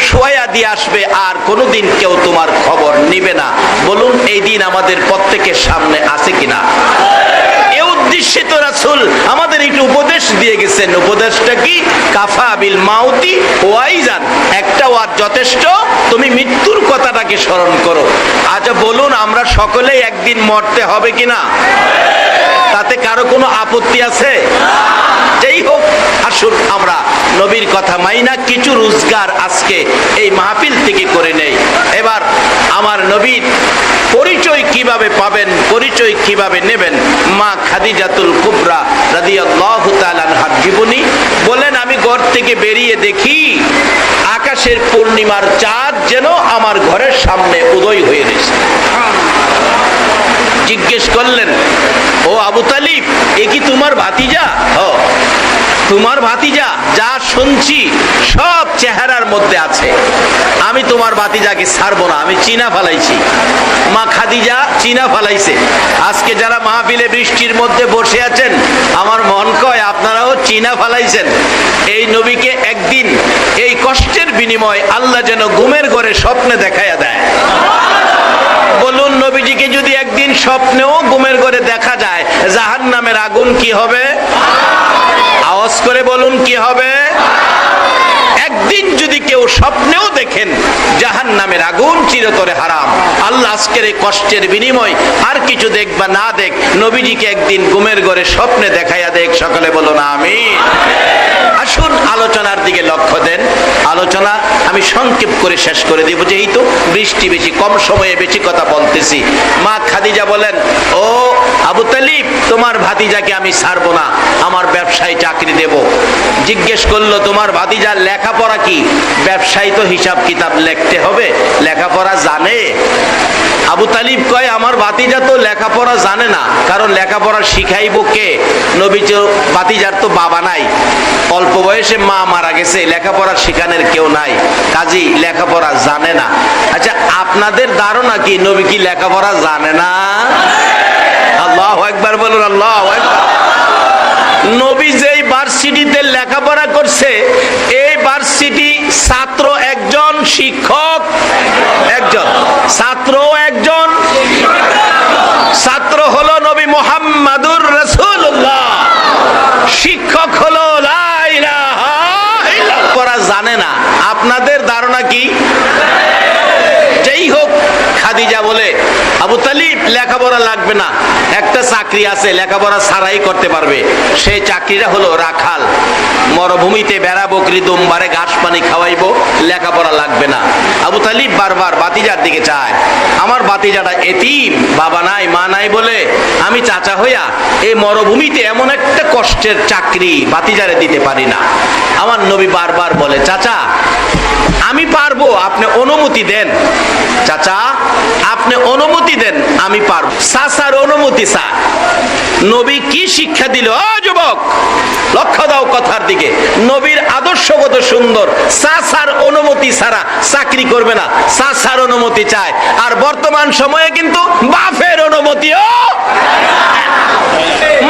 শোয়া দিয়ে আসবে, আর কোনোদিন কেউ তোমার খবর নিবে না। বলুন, এই দিন আমাদের প্রত্যেকের সামনে আছে কিনা? এই উদ্দেশ্যে তো রাসূল আমাদের একটু উপদেশ দিয়ে গেছেন। উপদেশটা কি? কাফা বিল মাউতি ওয়াইজান, একটা ওয়াজ যথেষ্ট, তুমি মৃত্যুর কথাটাকে স্মরণ করো। আচ্ছা বলুন, আমরা সকলেই একদিন মরতে হবে কিনা? তাতে কারো কোনো আপত্তি আছে? যেই হোক, আসুন আমরা নবীর কথা মাইনা কিছু রোজগার আজকে এই মাহফিল থেকে করে নেই। এবার আমার নবীর পরিচয় কিভাবে পাবেন, পরিচয় কিভাবে নেবেন, মা খাদিজাতুল কুবরা রাদিয়াল্লাহু তাআলা আনহার জীবনী বলেন, আমি ঘর থেকে বেরিয়ে দেখি আকাশের পূর্ণিমার চাঁদ যেন আমার ঘরের সামনে উদয় হয়ে গেছে। জিজ্ঞেস করলেন, ও আবু তালিব, এ কি তোমার ভাতিজা? তোমার ভাতিজা? যা শুনছি সব চেহারার মধ্যে আছে। আমি তোমার ভাতিজাকে ছাড়বো না, আমি চিনা ফেলাইছি। মা খাদিজা চিনা ফেলাইছে। আজকে যারা মাহফিলে বৃষ্টির মধ্যে বসে আছেন, আমার মন কয় আপনারাও চিনা ফেলাইছেন। এই নবীকে একদিন এই কষ্টের বিনিময় আল্লাহ যেন ঘুমের ঘরে স্বপ্নে দেখাইয়া দেয়। বলুন, নবীজিকে যদি একদিন স্বপ্নেও ঘুমের ঘরে দেখা যায়, জাহান্নামের আগুন কি হবে? আওয়াজ করে বলুন, কি হবে? একদিন যদি কেউ স্বপ্নেও দেখেন জাহান্নামের আগুন চিরতরে হারাম। আল্লাহ আজকের এই কষ্টের বিনিময় আর কিছু দেখ বা না দেখ, নবীজিকে একদিন ঘুমের ঘরে স্বপ্নে দেখাইয়া দেখ। সকলে বলুন আমিন। আসুন আলোচনার দিকে লক্ষ্য দেন। আলোচনা আমি সংক্ষেপ করে শেষ করে দিব, যেহেতু বৃষ্টি বেশি, কম সময়ে বেশি কথা বলতেছি। মা খাদিজা বলেন, ও আবু তালিব, তোমার ভাতিজাকে আমি ছাড়বো না, আমার ব্যবসায় চাকরি দেব। জিজ্ঞেস করলো, তোমার ভাতিজার লেখাপড়া কি? ব্যবসায়ী তো হিসাব কিতাব লিখতে হবে, লেখাপড়া জানে? আবু তালিব কয়, আমার ভাতিজা তো লেখাপড়া জানে না, কারণ লেখাপড়া শিখাইব কে? নবীজি ভাতিজার তো বাবা নাই, অল্প বয়সে মা মারা গেছে, লেখাপড়া শিখানোর কেউ নাই, কাজী লেখাপড়া জানে না। আচ্ছা, আপনাদের ধারণা কি নবী কি লেখাপড়া জানে না? আল্লাহু আকবার বলুন, আল্লাহু আকবার। নবী যেই ভার্সিটিতে লেখাপড়া করছে, এই ভার্সিটি ছাত্র একজন, শিক্ষক একজন। ছাত্র একজন, ছাত্র হলো নবী মুহাম্মাদুর রাসূলুল্লাহ, শিক্ষক হলো লা ইলাহা ইল্লাল্লাহ। পড়া জানে না, আপনাদের ধারণা কি? যেই হোক, খাদিজা বলে, আবু তালিব লেখাপড়া লাগবে না, একটা চাকরি আছে লেখাপড়া ছাড়াই করতে পারবে। সেই চাকরিটা হলো রাখাল, মরুভূমিতে বেড়া বকরি দুমবারে ঘাস পানি খাওয়াইবো, লেখাপড়া লাগবে না। আবু তালিব বারবার ভাতিজার দিকে চায়, আমার ভাতিজাটা এতিম, বাবা নাই মা নাই বলে আমি চাচা হইয়া এই মরুভূমিতে এমন একটা কষ্টের চাকরি ভাতিজারে দিতে পারি না। আমার নবী বারবার বলে, চাচা আমি পারবো, আপনি অনুমতি দেন চাচা, আপনি অনুমতি দেন, আমি পারবো। চাচার অনুমতি স্যার। নবী কি শিক্ষা দিল? ও যুবক, লক্ষ্য দাও কথার দিকে। নবীর আদর্শ কত সুন্দর। চাচার অনুমতি ছাড়া চাকরি করবে না, চাচার অনুমতি চায়। আর বর্তমান সময়ে কিন্তু বাপের অনুমতিও।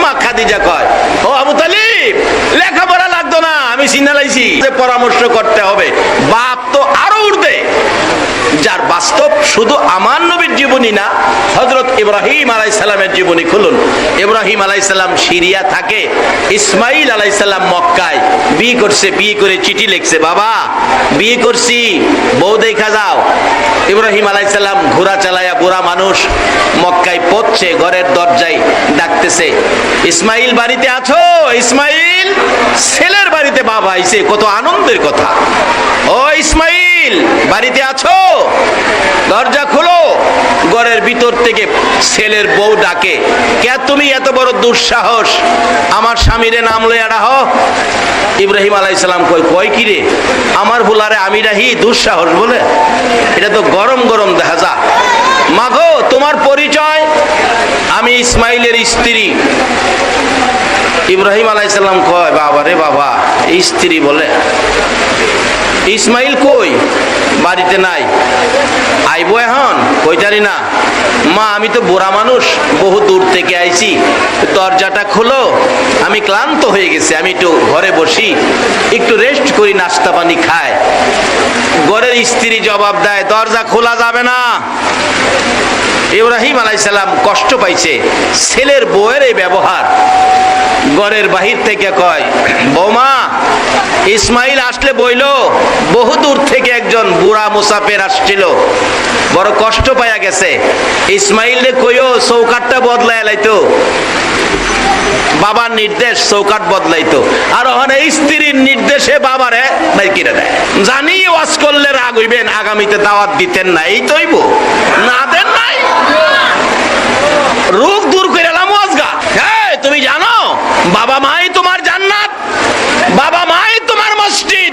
মা খাদিজা কয়, ও আবু তালিব, লেখাপড়া লাগতো না, আমি সিগনালাইছি যে পরামর্শ করতে হবে। বাপ তো আরো উর্ধে, যার বাস্তব শুধু আমার নবীর জীবনী না, হযরত ইব্রাহিম আলাইহিস সালামের জীবনী খুলুন। ইব্রাহিম আলাইহিস সালাম সিরিয়া থাকে, ইসমাইল আলাইহিস সালাম মক্কায়। বিয়ে করছে, বিয়ে করে চিঠি লিখছে, বাবা বিয়ে করছি, বউ দেখা যাও। ইব্রাহিম আলাইহিস সালাম ঘোড়া চালায়া, বুড়া মানুষ, মক্কায় পৌঁছে ঘরের দরজায় ডাকতেছে, ইসমাইল বাড়িতে আছো? ইসমাইল, ছেলের বাড়িতে বাবা আইছে, কত আনন্দের কথা। ও ইসমাইল, বাড়িতে আছো? দরজা খোলো। ঘরের ভিতর থেকে ছেলের বউ ডাকে, কে তুমি, এত বড় দুঃসাহস আমার স্বামীরে নাম লইয়া ডাহ? ইব্রাহিম আলাইহিস সালাম কয়, কয় কি রে, আমার ভুলারে আমি ডাহি দুঃসাহস বলে? এটা তো গরম গরম দেখা যা। মাগো, তোমার পরিচয়? আমি ইসমাইলের স্ত্রী। ইব্রাহিম আলাইহিস সালাম কয়, বাবা রে বাবা, স্ত্রী বলে? ইসমাইল কই? বাড়িতে নাই। আইবো এখন? কই জানি না। মা, আমি তো বুড়া মানুষ, বহু দূর থেকে আইছি, দরজাটা খোলো, আমি ক্লান্ত হয়ে গেছি, আমি একটু ঘরে বসি, একটু রেস্ট করি, নাস্তা পানি খায়। ঘরের স্ত্রী জবাব দেয়, দরজা খোলা যাবে না। ইব্রাহিম আলাইহিস সালাম কষ্ট পাইছে ছেলের বউয়ের এই ব্যবহার। ঘরের বাহির থেকে কয়, বৌমা, ইসমাইল আসলে বইল, বহু দূর থেকে একজন বুড়া মুসাফির আসছিল, বড় কষ্ট পাইয়া গেছে। ইসমাইল রে কইও চৌকাটটা বদলায় লাইতো। বাবার নির্দেশ, চৌকাট বদলাইতো। আর ওখানে স্ত্রীর নির্দেশে বাবারে বাইর করে দেয়। জানি ওয়াজ করলে রাগ হইবেন, আগামীতে দাওয়াত দিতেন না, এই তৈব না দেন নাই, রোগ দূর করে এলাম ওয়াজগা। হ্যাঁ, তুমি জানো বাবা মাই তোমার জান্নাত, বাবা মাই তোমার মসজিদ,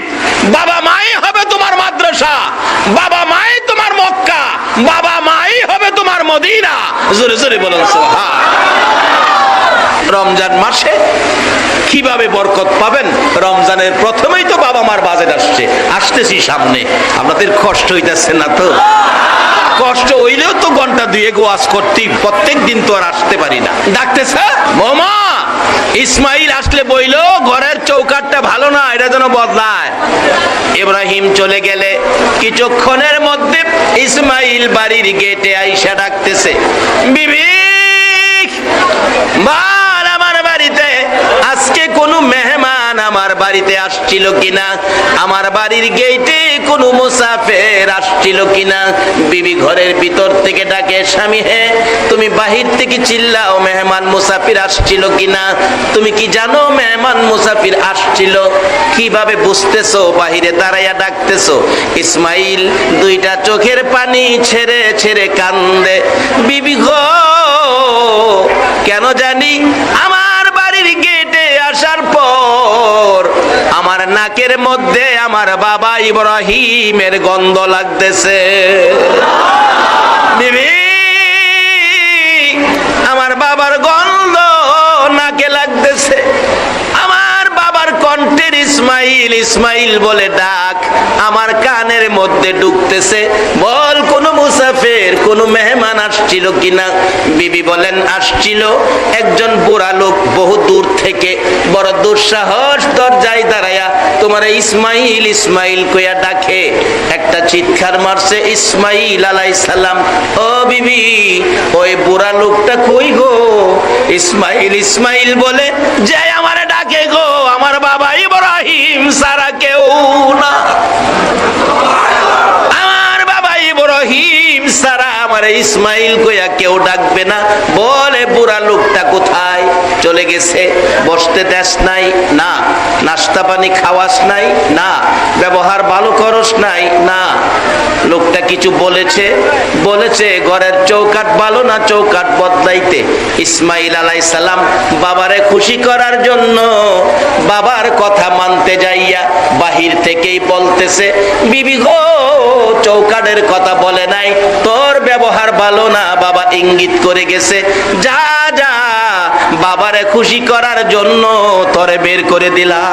বাবা মাই হবে তোমার মাদ্রাসা, বাবা মাই তোমার মক্কা, বাবা মাই হবে তোমার মদিনা। জোরে জোরে বলুন সুবহান। রমজান মাসে কিভাবে বরকত পাবেন? রমজানের প্রথমেই তো বাবা মার বাজেট আসছে, আসতেছি সামনে। আপনাদের কষ্ট হইতেছে না তো? কষ্ট হইলেও তো ঘন্টা দুয়েক ওয়াজ করতেই, প্রত্যেক দিন তো আর আসতে পারি না। ডাকতেছে, মামা ইসমাইল আসলে বইল ঘরের চৌকাটটা ভালো না, এটা যেন বদলায়। ইব্রাহিম চলে গেলে কিছুক্ষণের মধ্যে ইসমাইল বাড়ির গেটে আইসা ডাকতেছে, বিবি, বার আমার বাড়িতে আজকে কোনো মেহমান আমার বাড়িতে আসছিল কিনা, আমার বাড়ির গেটে কোনো মুসাফির আসছিল কিনা। বিবি ঘরের ভিতর থেকে ডাকে, স্বামী হে, তুমি বাহির থেকে চিল্লাও, মেহমান মুসাফির আসছিল কিনা? তুমি কি জানো মেহমান মুসাফির আসছিল? কিভাবে বুঝতেছো? বাহিরে দাঁড়াইয়া ডাকতেছো। ইসমাইল দুইটা চোখের পানি ছেড়ে ছেড়ে কান্দে, বিবি গো, কেন জানি আমার বাড়ির গেটে আসার পর আমার নাকের মধ্যে আমার বাবা ইব্রাহিমের গন্ধ লাগতেছে। বিবি, আমার বাবার গন্ধ নাকে লাগতেছে, আমার বাবার কণ্ঠের ইসমাইল ইসমাইল বলে ডাক আমার কানের মধ্যে ঢুকতেছে। বল, কোন মুসাফির, কোন মেহমান আসছিল কিনা? বিবি বলেন, আসছিল একজন বুড়া লোক, বহু দূর থেকে, বড় দুঃসাহস, দরজায় দাঁড়ায়া তোমার ইসমাইল ইসমাইল কইয়া ডাকে। একটা চিৎকার মারছে ইসমাইল আলাইহিস সালাম, ও বিবি, ওই বুড়া লোকটা কই গো? ইসমাইল ইসমাইল বলে যে আমারে ডাকে গো, আমার বাবা ইব্রাহিম সারা কেউ না, আমার বাবা ইব্রাহিম সারা আমার ইসমাইল কইয়া কেউ ডাকবে না। বলে, বুড়া লোকটা কোথায়? চলে গেছে। বসতে দেশ নাই? না। নাস্তা পানি খাওয়াস নাই? না। ব্যবহার ভালো করস নাই? না। লোকটা কিছু বলেছে ঘরের চৌকাট ভালো না চৌকাট বদলাইতে। ইসমাইল আলাইহিস সালাম বাবারে খুশি করার জন্য বাবার কথা মানতে যাইয়া বাহির থেকেই বলতেছে, বিবি গো, চৌকাটের কথা বলে নাই, তোর ব্যবহার ভালো না, বাবা ইঙ্গিত করে গেছে, যা যা, বাবারে খুশি করার জন্য তোরে বের করে দিলাম।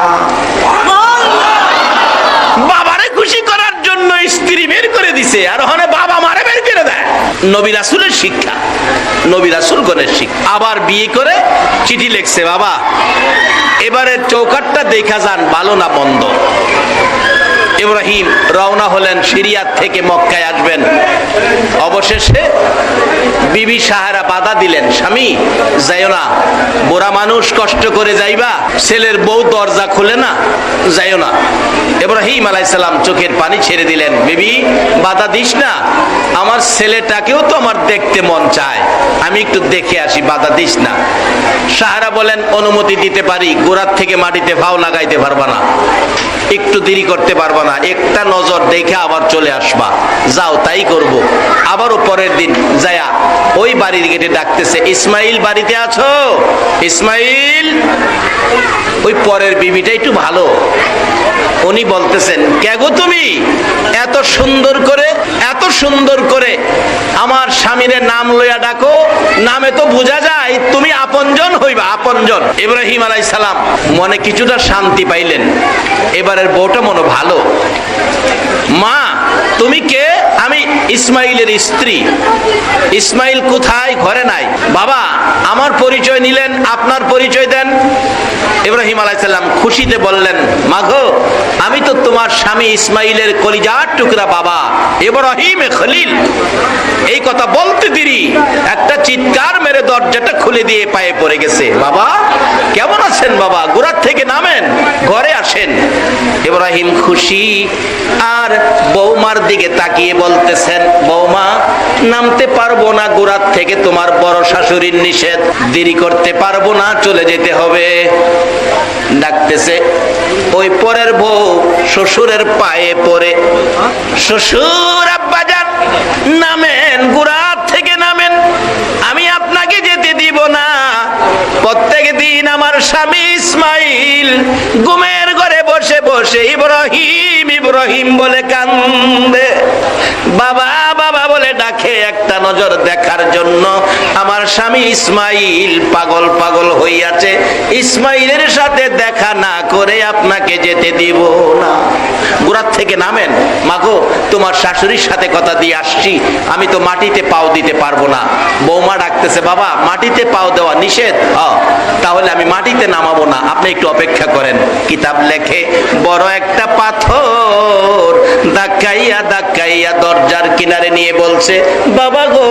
বাবারে খুশি করার জন্য স্ত্রী বের করে দিছে, আর ওখানে বাবা মারে বের করে দেয়। নবী রাসূলের শিক্ষা, নবী রাসূলগণের শিক্ষা। আবার বিয়ে করে চিঠি লিখছে, বাবা এবারে চৌকাটটা দেখা যান ভালো না মন্দ। ইব্রাহিম রওনা হলেন, সিরিয়ার থেকে মক্কায় আসবেন। অবশেষে বিবি সাহারা বাধা দিলেন, স্বামী যাইও না, বুড়া মানুষ, কষ্ট করে যাইবা, ছেলের বউ দরজা খুলে না, যাইও না। ইব্রাহিম আলাইহিস সালাম চোখের পানি ছেড়ে দিলেন, বিবি বাধা দিস না, আমার ছেলেটাকেও তো আমার দেখতে মন চায়, আমি একটু দেখে আসি, বাধা দিস না। সাহারা বলেন, অনুমতি দিতে পারি, গোড়ার থেকে মাটিতে ভাও লাগাইতে পারবা না, একটু দেরি করতে পারবা না, একটা নজর দেখে আবার চলে আসবা। যাও, তাই করব। আবারও পরের দিন যায়া ওই বাড়ির গেটে ডাকতেছে, ইসমাইল বাড়িতে আছো? ইসমাইল। ওই পরের বিবিটা একটু ভালো, উনি বলতেছেন, কে গো তুমি, এত সুন্দর করে আমার স্বামীর নাম লইয়া ডাকো, নামে তো বোঝা যায় তুমি আপনজন হইবা, আপনজন। ইব্রাহিম আলাইহিস সালাম মনে কিছুটা শান্তি পাইলেন, এবারের বউটা মনে ভালো। মা তুমি কে? আমি ইসমাইলের স্ত্রী। ইসমাইল কোথায়? ঘরে নাই। বাবা আমার পরিচয় নিলেন, আপনার পরিচয় দেন। ইব্রাহিম আলাইহিস সালাম খুশিতে বললেন, মা গো, আমি তো তোমার স্বামী ইসমাইলের কলিজার টুকরা বাবা ইব্রাহিম খলিল। এই কথা বলতে দেরি একটা চিৎকার মেরে দরজাটা খুলে দিয়ে পায়ে পড়ে গেছে, বাবা কেমন আছেন? বাবা গোড়ার থেকে নামেন, ঘরে আসেন। ইব্রাহিম খুশি, আর বৌমার দিকে তাকিয়ে বলতেছেন, বৌমা নামতে পারবো না গোড়ার থেকে, তোমার বড় শাশুড়ির নিষেধ, দেরি করতে পারবো না, চলে যেতে হবে। ডাকতেছে, ওই পরের বউ শ্বশুরের পায়ে পড়ে, শ্বশুর আব্বাজান নামেন, গোড়ার থেকে নামেন, আমি আপনাকে যেতে দিব না। প্রত্যেক দিন আমার স্বামী ইসমাইল ঘুমের ঘরে বসে বসে ইব্রাহিম ইব্রাহিম বলে কান্দে, বাবা বাবা বলে ডাকে, একটা নজর দেখার জন্য আমার স্বামী ইসমাইল পাগল পাগল হইয়াছে, ইসমাইলের সাথে দেখা না করে আপনাকে যেতে দিব না। গোড়ার থেকে নামেন। মাগো তোমার শাশুড়ির সাথে কথা দিয়ে আসছি, আমি তো মাটিতে পাও দিতে পারবো না। বৌমা ডাকতেছে, বাবা মাটিতে পাও দেওয়া নিষেধ, তাহলে আমি মাটিতে নামাবো না, আপনি একটু অপেক্ষা করেন। কিতাব লেখে, বড় একটা পাথর ধাক্কাইয়া ধাক্কাইয়া দরজার কিনারে নিয়ে বলছে, বাবা গো,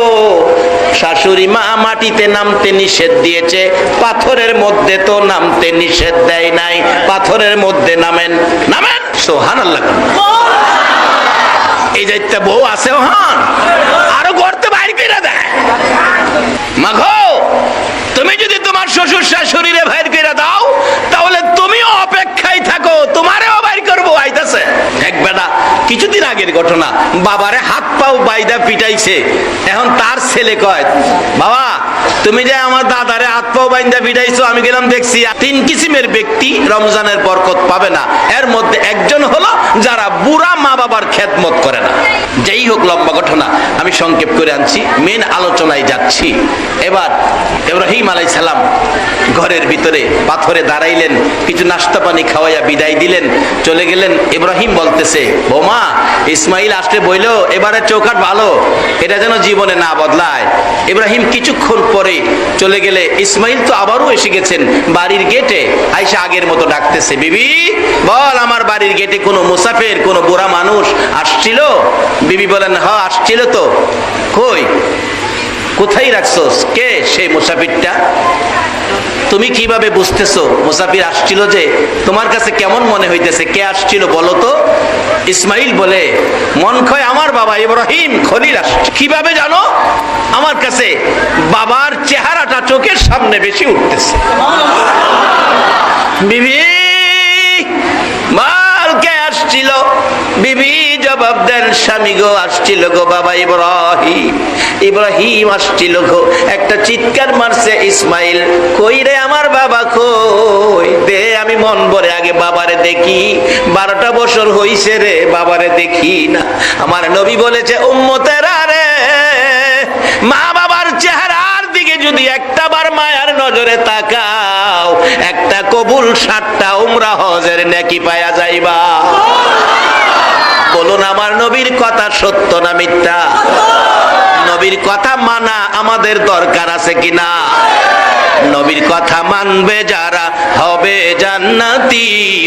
শাশুড়ি মা মাটিতে নামতে নিষেধ দিয়েছে, পাথরের মধ্যে তো নামতে নিষেধ দেয় নাই, পাথরের মধ্যে নামেন, নামেন। সুবহানাল্লাহ। এই যাইতে বউ আছে, হান আরো গর্তে বাইর করে দেয়। মাগো তুমি যদি তোমার শ্বশুর শাশুড়িরে বাইর করে দাও, তাহলে তুমিও অপেক্ষায় থাকো, তোমারেও বাইর করবো, আইতাছে। এক বেটা কিছুদিন আগের ঘটনা, বাবারে হাত পাও বাইদা পিটাইছে, এখন তার ছেলে কয়, বাবা তুমি যে আমার দাদারে হাত পাও বাইদা পিটাইছো, আমি গেলাম দেখছি 3 কিসিমের ব্যক্তি রমজানের বরকত পাবে না, এর মধ্যে একজন হলো যারা বুড়া মা বাবার খেদমত করে না। যেই হোক, লম্বা ঘটনা, আমি সংক্ষেপ করে আনছি, মেন আলোচনায় যাচ্ছি। এবার ইব্রাহিম আলাইহিস সালাম ঘরের ভিতরে পাথরে দাঁড়াইলেন, কিছু নাস্তা পানি খাওয়াইয়া বিদায় দিলেন, চলে গেলেন। ইব্রাহিম বলতেছে, বৌমা ইসমাইল আসলে বইল এবারে চৌকাট ভালো, এটা যেন জীবনে না বদলায়। ইব্রাহিম কিছুক্ষণ পরে চলে গেলে ইসমাইল তো আবারও এসে গেছেন বাড়ির গেটে, আইসা আগের মতো ডাকতেছে, বিবি বল, আমার বাড়ির গেটে কোনো মুসাফির, কোনো বুড়া মানুষ আসছিল? বিবি বলেন, হ্যাঁ আসছিল তো। কই, কোথায় রাখছস? কে সেই মুসাফিরটা? তুমি কিভাবে বুঝতেছো মুসাফির আসছিল? যে তোমার কাছে কেমন মনে হইতেছে, কে আসছিল বলো তো? ইসমাইল বলে, মন কয় আমার বাবা ইব্রাহিম খলিল আসছে। কিভাবে জানো? আমার কাছে বাবার চেহারাটা চোখের সামনে বেশি উঠতেছে। বিবি বল, কে আসছিল। বিবি জবাব দেন, স্বামী গো আসছিল গো বাবা ইব্রাহিম। ইব্রাহিম আসছিল গো, একটা চিৎকার মারছে, ইসমাইল কই রে আমার বাবা কই, দে আমি মন ভরে আগে বাবারে দেখি, 12টা বছর হইছে রে বাবারে দেখি না। আমার নবী বলেছে, উম্মতেরা রে, মা বাবার চেহারার দিকে যদি একটা বার মায়ার নজরে তাকাও, একটা কবুল 7টা উমরা হজের নেকি পায়া যাইবা। বলুন আমার নবীর কথা সত্য না মিথ্যা? নবীর কথা মানা আমাদের দরকার আছে কিনা? নবীর কথা মানবে যারা হবে জান্নাতি।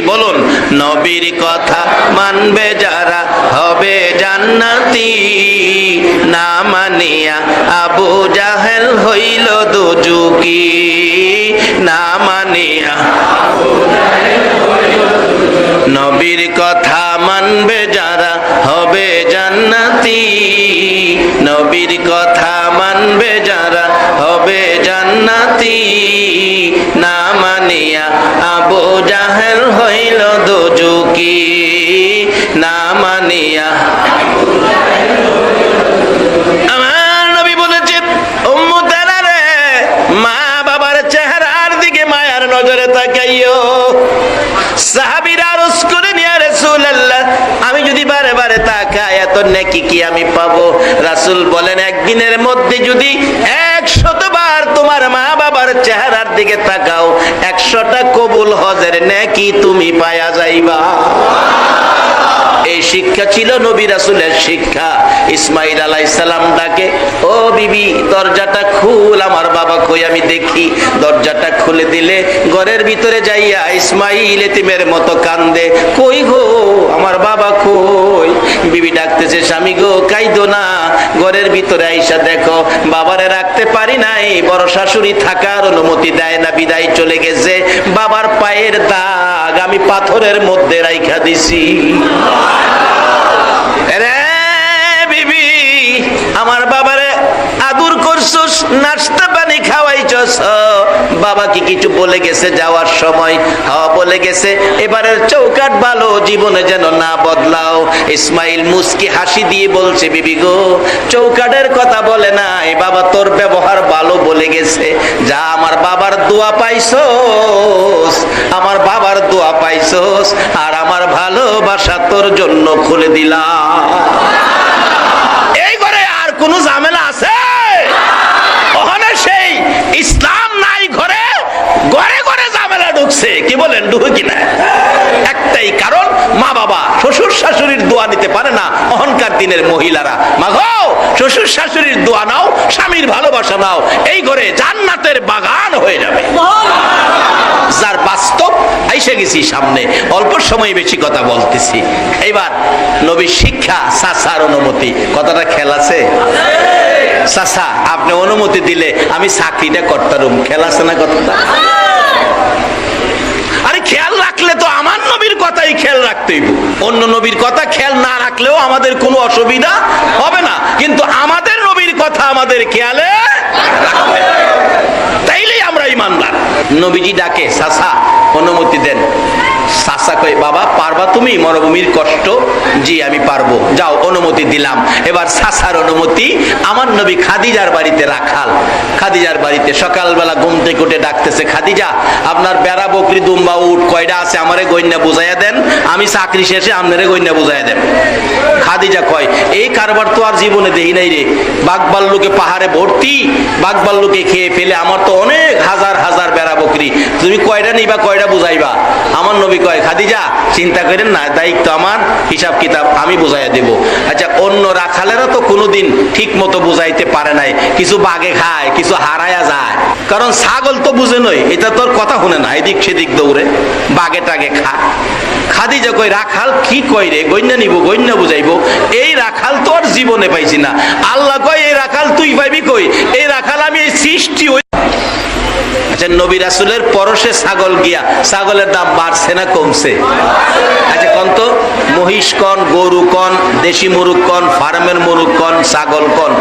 বলুন, নবীর কথা মানবে যারা হবে জান্নাতি। না মানিয়া আবু জাহেল হইল দোজকি, না মানিয়া নবীর কথা মানবে যারা হবে জান্নাতি। নবীর কথা মানবে যারা হবে জান্নাতি। না মানিয়া আবু জাহেল হইল দোজকি, না মানিয়া। আমার নবী বলেছে, উম্মতেরা রে, মা বাবার চেহারার দিকে মায়ার নজরে তাকাইও। সাহাবীরা আরজ করে নিয়া রাসূলুল্লাহ, আমি যদি বারে বারে তাকাই এত নেকি কি আমি পাবো? রাসূল বলেন, একদিনের মধ্যে যদি 100 বার তোমার মা বাবার চেহারার দিকে তাকাও, 100টা কবুল হজের নেকি তুমি পায়া যাইবা। এই শিক্ষা ছিল নবী রাসূলের শিক্ষা। ইসমাইল আলাইহিস সালাম ডাকে, ও বিবি দরজাটা খুল, আমার বাবা কই আমি দেখি। দরজাটা খুলে দিলে ঘরের ভিতরে যাইয়া ইসমাইল এতিমের মতো কান্দে, কই গো আমার বাবা কই? বিবি ডাকতেছে, স্বামী গো কাইদো না, ঘরের ভিতরে আইসা দেখো বাবারে রাখতে পারি নাই, বড় শাশুড়ি থাকার অনুমতি দেয় না, বিদায় চলে গেছে। বাবার পায়ের দাগ আমি পাথরের মধ্যে রাইখা দিছি। বিবি আমার বাবারে আদর করছস, নাস্তা পানি খাওয়াইছস, বাবা কি কিছু বলে গেছে যাওয়ার সময়? হ্যাঁ বলে গেছে, এবারের চৌকাট ভালো, জীবনে যেন না বদলাও। ইসমাইল মুস্কি হাসি দিয়ে বলছে, বিবি গো চৌকাটের কথা বলে নাই, বাবা তোর ব্যবহার ভালো বলে গেছে। যা আমার বাবার দোয়া পাইছস, আমার বাবার দোয়া পাইছস, আর আমার ভালোবাসা তোর জন্য খুলে দিলাম। এই ঘরে আর কোন ঝামেলা আছে? ওখানে সেই ইসলাম নাই ঘরে, ঘরে ঘরে ঝামেলা ঢুকছে। কি বলেন, ঢুকে কিনা? একটাই কারণ, মা বাবা শ্বশুর শাশুড়ির দোয়া নিতে পারে না। অহংকার দিনের মহিলারা, মাগো শ্বশুর শাশুড়ির দোয়া নাও, স্বামীর ভালোবাসা নাও, এই ঘরে জান্নাতের বাগান হয়ে যাবে। যার বাস্তব আইসে গেছি সামনে, অল্প সময় বেশি কথা বলতেছি। এবার নবীর শিক্ষা, চাচার অনুমতি, কথাটা খেয়াল আছে? চাচা আপনি অনুমতি দিলে আমি চাকরিটা করতাম, খেয়াল আছে না কথাটা? আরে খেয়াল রাখলে তো আমার নবীর কথাই খেয়াল রাখতেই, অন্য নবীর কথা খেয়াল না রাখলেও আমাদের কোনো অসুবিধা হবে না, কিন্তু আমাদের নবীর কথা আমাদের খেয়ালে রাখতে, তাইলেই আমরা ইমানদার। নবীজি ডাকে, চাচা অনুমতি দেন। চাচা কই, বাবা পারবা তুমি মরুভূমির কষ্ট? জি আমি পারবো, যাও অনুমতি দিলাম। এবার চাচার অনুমতি। আমার নবী খাদিজার বাড়িতে রাখাল, খাদিজার বাড়িতে সকালবেলা ঘুম থেকে উঠে ডাকতেছে, খাদিজা আপনার বেড়া বকরি দুম্বা উট কয়টা আছে আমারে গইন্যা বুঝাইয়া দেন, আমি চাকরি শেষে আপনারে গইন্যা বুঝাইয়া দেন। খাদিজা কয়, এই কারবার তো আর জীবনে দেই নাই রে, বাঘবাল্লুকে পাহাড়ে ভর্তি, বাঘবাল্লুকে খেয়ে ফেলে আমার তো অনেক হাজার হাজার বেড়া বকরি, তুমি কয়টা নিবা কয়টা বুঝাইবা? আমার নবী কয়, খাদিজা চিন্তা করেন না, দায়িত্ব আমার, হিসাব কিতাব আমি বুঝাইয়া দেব। আচ্ছা অন্য রাখালেরা তো কোনোদিন ঠিক মতো বুঝাইতে পারে নাই, কিছু বাগে খায়, কিছু হারায়া যায়, কারণ ছাগল তো বুঝে নয়, এটা তোর কথা শুনে না, এদিক সেদিক দৌড়ে বাগে টাগে খায়। খাদিজা কই, রাখাল কি কই রে, গইন্যা নিব, গইন্যা বুঝাইবো, এই রাখাল তো আর জীবনে পাইছি না। আল্লাহ কয়, এই রাখাল তুই পাইবি কই? এই রাখাল আমি এই সৃষ্টি। আচ্ছা নবী রাসূলের পরশে ছাগল গিয়া, ছাগলের দাম বাড়ছে না কমছে? আচ্ছা কোন তো, মহিষ কন, গরু কন, দেশি মুরুগ কন, ফার্মের মুরুগ কন, ছাগল কন,